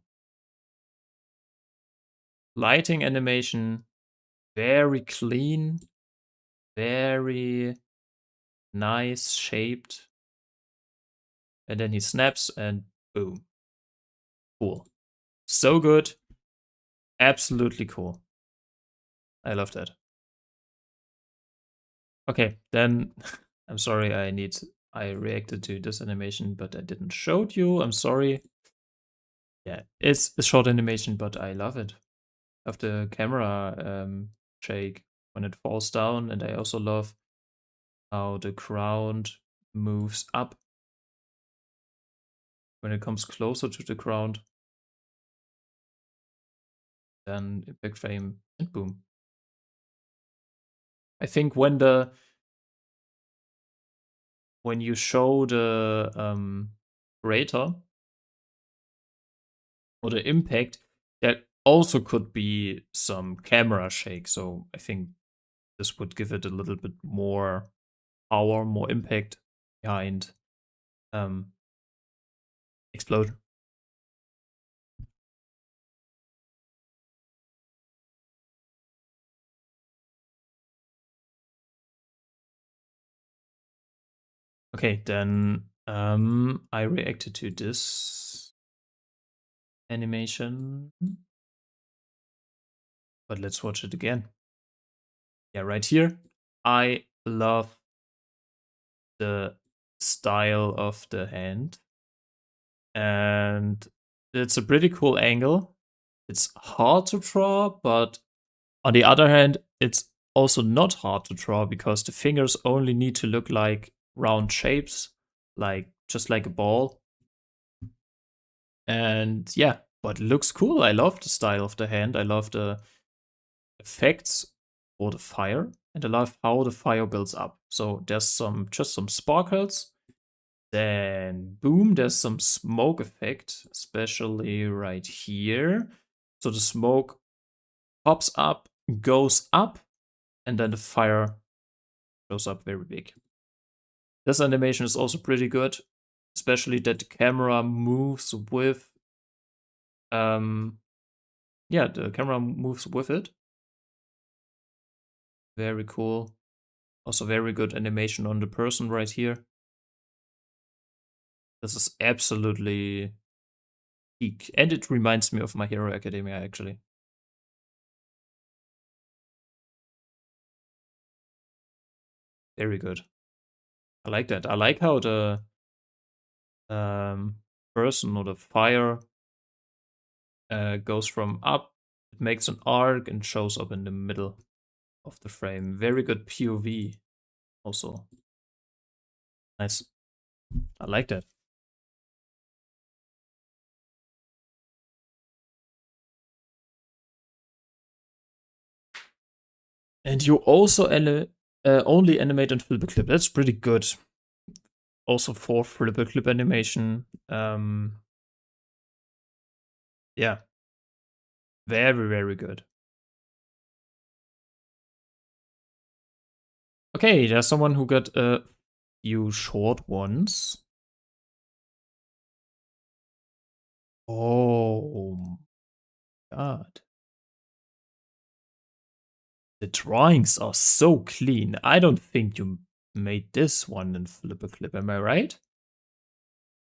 Lighting animation, very clean, very nice shaped. And then he snaps and boom. Cool. So good. Absolutely cool. I love that. Okay, then I'm sorry I reacted to this animation, but I didn't show it you. I'm sorry. Yeah, it's a short animation, but I love it. Of the camera shake when it falls down, and I also love how the ground moves up when it comes closer to the ground. Then impact frame and boom. I think when you show the creator or the impact, there also could be some camera shake. So I think this would give it a little bit more power, more impact behind explosion. Okay, then I reacted to this animation, but let's watch it again. Yeah, right here. I love the style of the hand, and it's a pretty cool angle. It's hard to draw, but on the other hand, it's also not hard to draw because the fingers only need to look like round shapes, like just like a ball. And yeah, but it looks cool. I love the style of the hand. I love the effects for the fire, and I love how the fire builds up. So there's just some sparkles. Then boom, there's some smoke effect, especially right here. So the smoke pops up, goes up, and then the fire goes up very big. This animation is also pretty good, especially that the camera moves with, yeah, the camera moves with it. Very cool. Also very good animation on the person right here. This is absolutely peak. And it reminds me of My Hero Academia, actually. Very good. I like that. I like how the person or the fire goes from up, it makes an arc and shows up in the middle of the frame. Very good POV also. Nice. I like that. And you also only animate in flipper clip. That's pretty good. Also for flipper clip animation. Yeah. Very, very good. Okay, there's someone who got a few short ones. Oh, God. The drawings are so clean. I don't think you made this one in flipper clip. Am I right?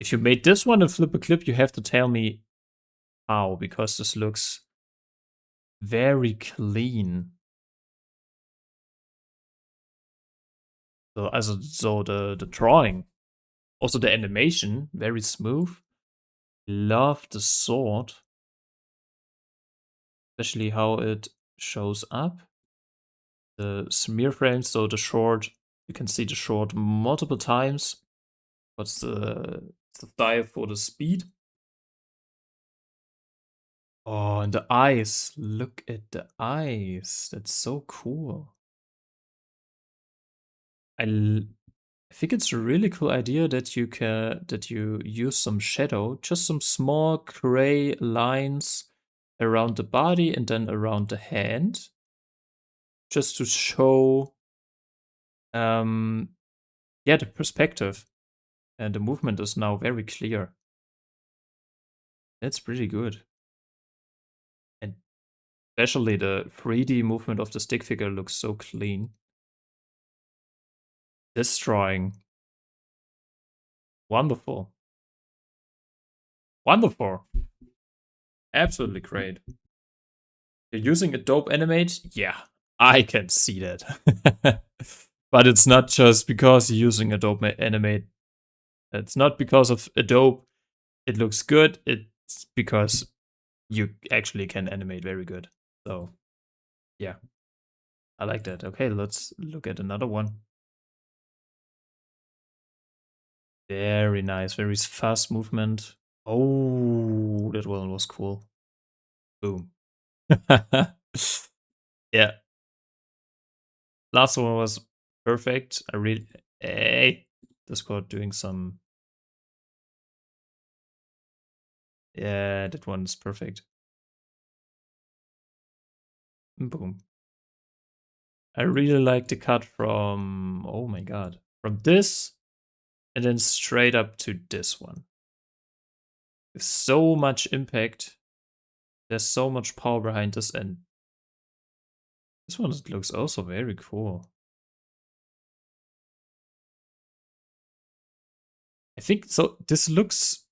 If you made this one in flipper clip, you have to tell me how, because this looks very clean. So the drawing, also the animation, very smooth. Love the sword, especially how it shows up. The smear frames, so the short, you can see the short multiple times. What's the style for the speed? Oh, and the eyes. Look at the eyes. That's so cool. I think it's a really cool idea that you use some shadow, just some small gray lines around the body and then around the hand, just to show yeah, the perspective. And the movement is now very clear. That's pretty good. And especially the 3D movement of the stick figure looks so clean. This drawing, wonderful. Wonderful. Absolutely great. You're using Adobe Animate? Yeah, I can see that. But it's not just because you're using Adobe Animate. It's not because of Adobe it looks good. It's because you actually can animate very good. So, yeah, I like that. Okay, let's look at another one. Very nice, very fast movement. Oh, that one was cool. Boom. Yeah, last one was perfect. I really, hey, Discord doing some. Yeah, that one is perfect. Boom. I really like the cut from, oh my god, from this and then straight up to this one. With so much impact. There's so much power behind this, and this one looks also very cool. I think so. This looks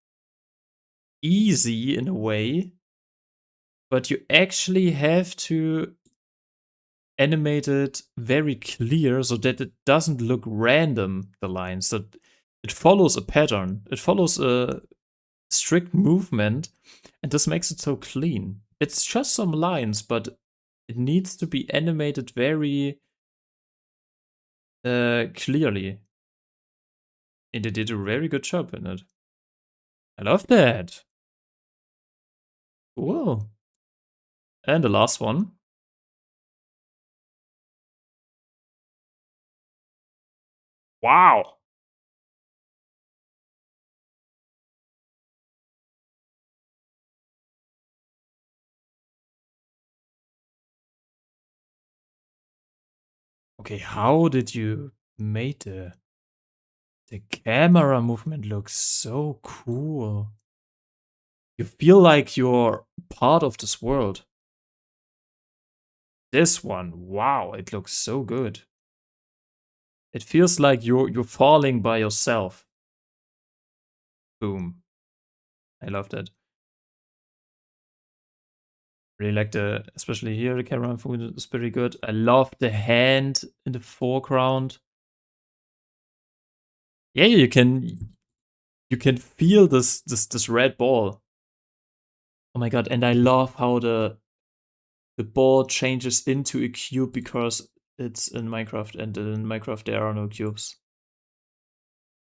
easy in a way, but you actually have to animate it very clear so that it doesn't look random, the lines. That it follows a pattern. It follows a strict movement, and this makes it so clean. It's just some lines, but it needs to be animated very clearly. And they did a very good job in it. I love that. Cool. And the last one. Wow. Okay, how did you made the The camera movement looks so cool. You feel like you're part of this world. This one, wow, it looks so good. It feels like you're falling by yourself. Boom. I love that. Really like especially here, the camera movement is pretty good. I love the hand in the foreground. Yeah, you can feel this red ball. Oh my god! And I love how the ball changes into a cube because it's in Minecraft, and in Minecraft there are no cubes.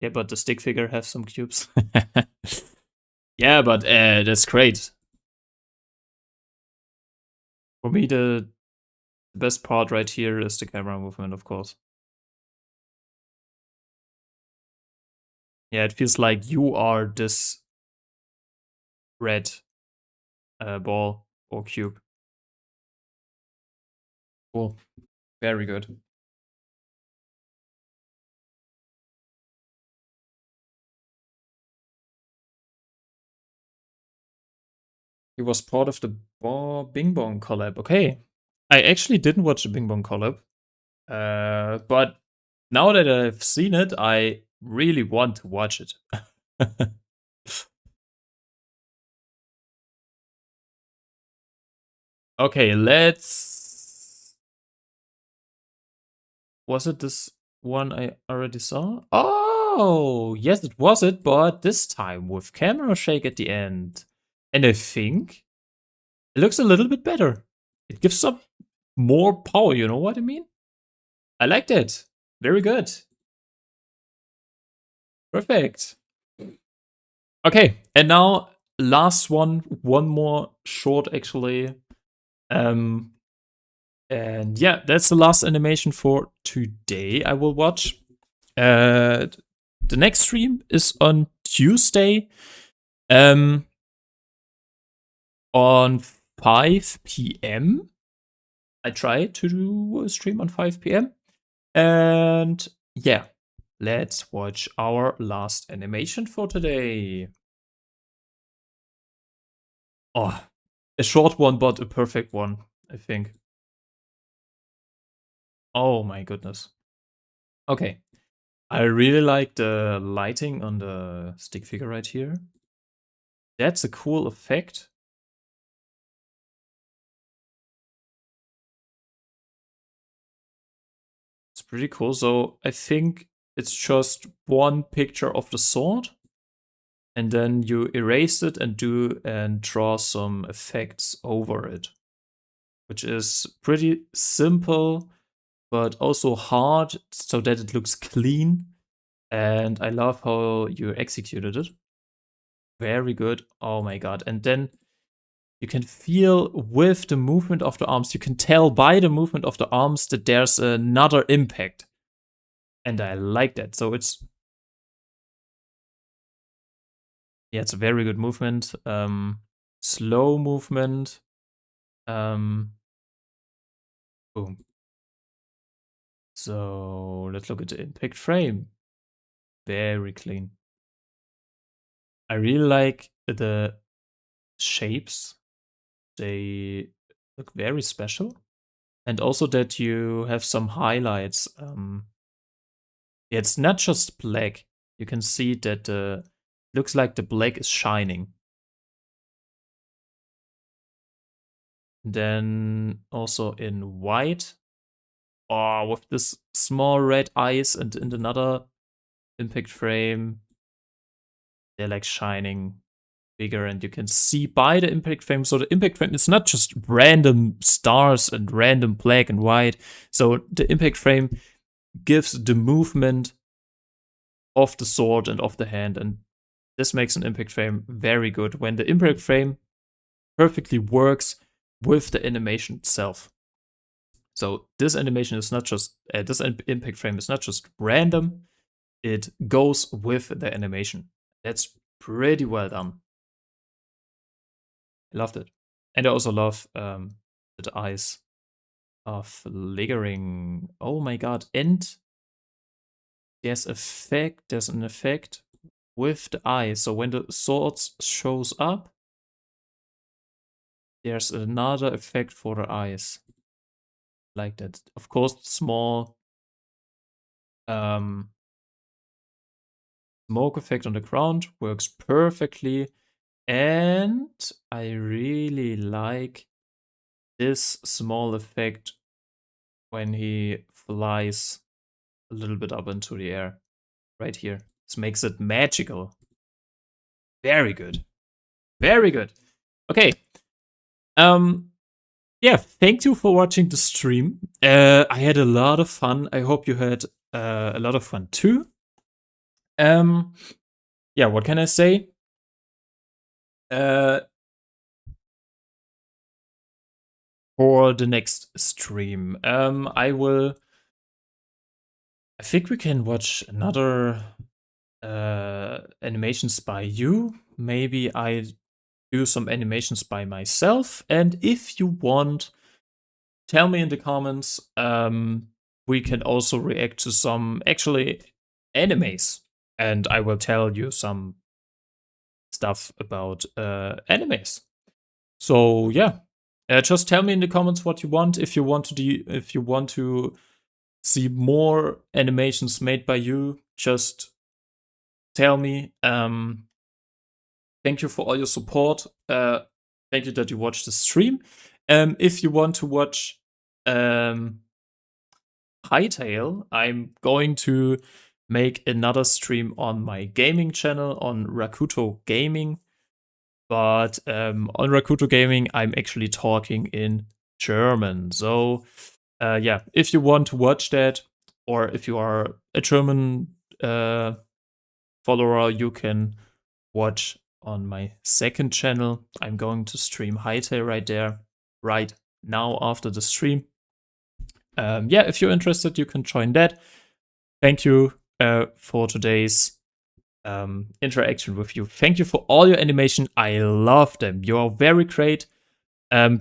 Yeah, but the stick figure has some cubes. Yeah, but that's great. For me, the best part right here is the camera movement, of course. Yeah, it feels like you are this red ball or cube. Cool. Very good. He was part of the Bing Bong collab. Okay. I actually didn't watch the Bing Bong collab. But now that I've seen it, I really want to watch it. Okay, let's. Was it this one I already saw? Oh, yes, it was it, but this time with camera shake at the end. And I think it looks a little bit better. It gives some more power, you know what I mean? I liked it. Very good. Perfect. Okay, and now last one more short actually. Um, and yeah, that's the last animation for today I will watch. The next stream is on Tuesday, um, on 5 p.m. I try to do a stream on 5 p.m. And yeah, let's watch our last animation for today. Oh, a short one, but a perfect one, I think. Oh my goodness. Okay. I really like the lighting on the stick figure right here. That's a cool effect. It's pretty cool. So I think it's just one picture of the sword, and then you erase it and draw some effects over it, which is pretty simple, but also hard so that it looks clean. And I love how you executed it. Very good. Oh my god. And then you can feel with the movement of the arms, you can tell by the movement of the arms that there's another impact. And I like that. So it's a very good movement. Slow movement. Boom. So let's look at the impact frame. Very clean. I really like the shapes. They look very special. And also that you have some highlights. It's not just black. You can see that looks like the black is shining. Then also in white. Oh, with this small red eyes, and in another impact frame, they're like shining bigger, and you can see by the impact frame. So the impact frame is not just random stars and random black and white. So the impact frame gives the movement of the sword and of the hand, and this makes an impact frame very good when the impact frame perfectly works with the animation itself. So this animation is not just this impact frame is not just random; it goes with the animation. That's pretty well done. I loved it, and I also love the eyes of Liggering. Oh my god! And there's an effect with the eye. So when the sword shows up, there's another effect for the eyes. Like that. Of course, small smoke effect on the ground works perfectly. And I really like this small effect when he flies a little bit up into the air. Right here. This makes it magical. Very good. Very good. Okay. Yeah, thank you for watching the stream. I had a lot of fun. I hope you had a lot of fun too. Yeah, what can I say? For the next stream, I think we can watch another animations by you. Maybe I do some animations by myself. And if you want, tell me in the comments. We can also react to some actually animes, and I will tell you some stuff about animes. So yeah, just tell me in the comments what you want. If you want to see more animations made by you, just tell me. Thank you for all your support. Thank you that you watched the stream. If you want to watch Hightail, I'm going to make another stream on my gaming channel on Rakuto Gaming. But on Rakuto Gaming, I'm actually talking in German. So yeah, if you want to watch that, or if you are a German follower, you can watch on my second channel. I'm going to stream Hightail right there, right now after the stream. Yeah, if you're interested, you can join that. Thank you for today's interaction with you. Thank you for all your animation. I love them. You are very great.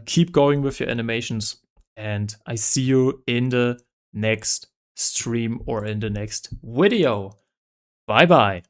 Keep going with your animations, and I see you in the next stream or in the next video. Bye bye.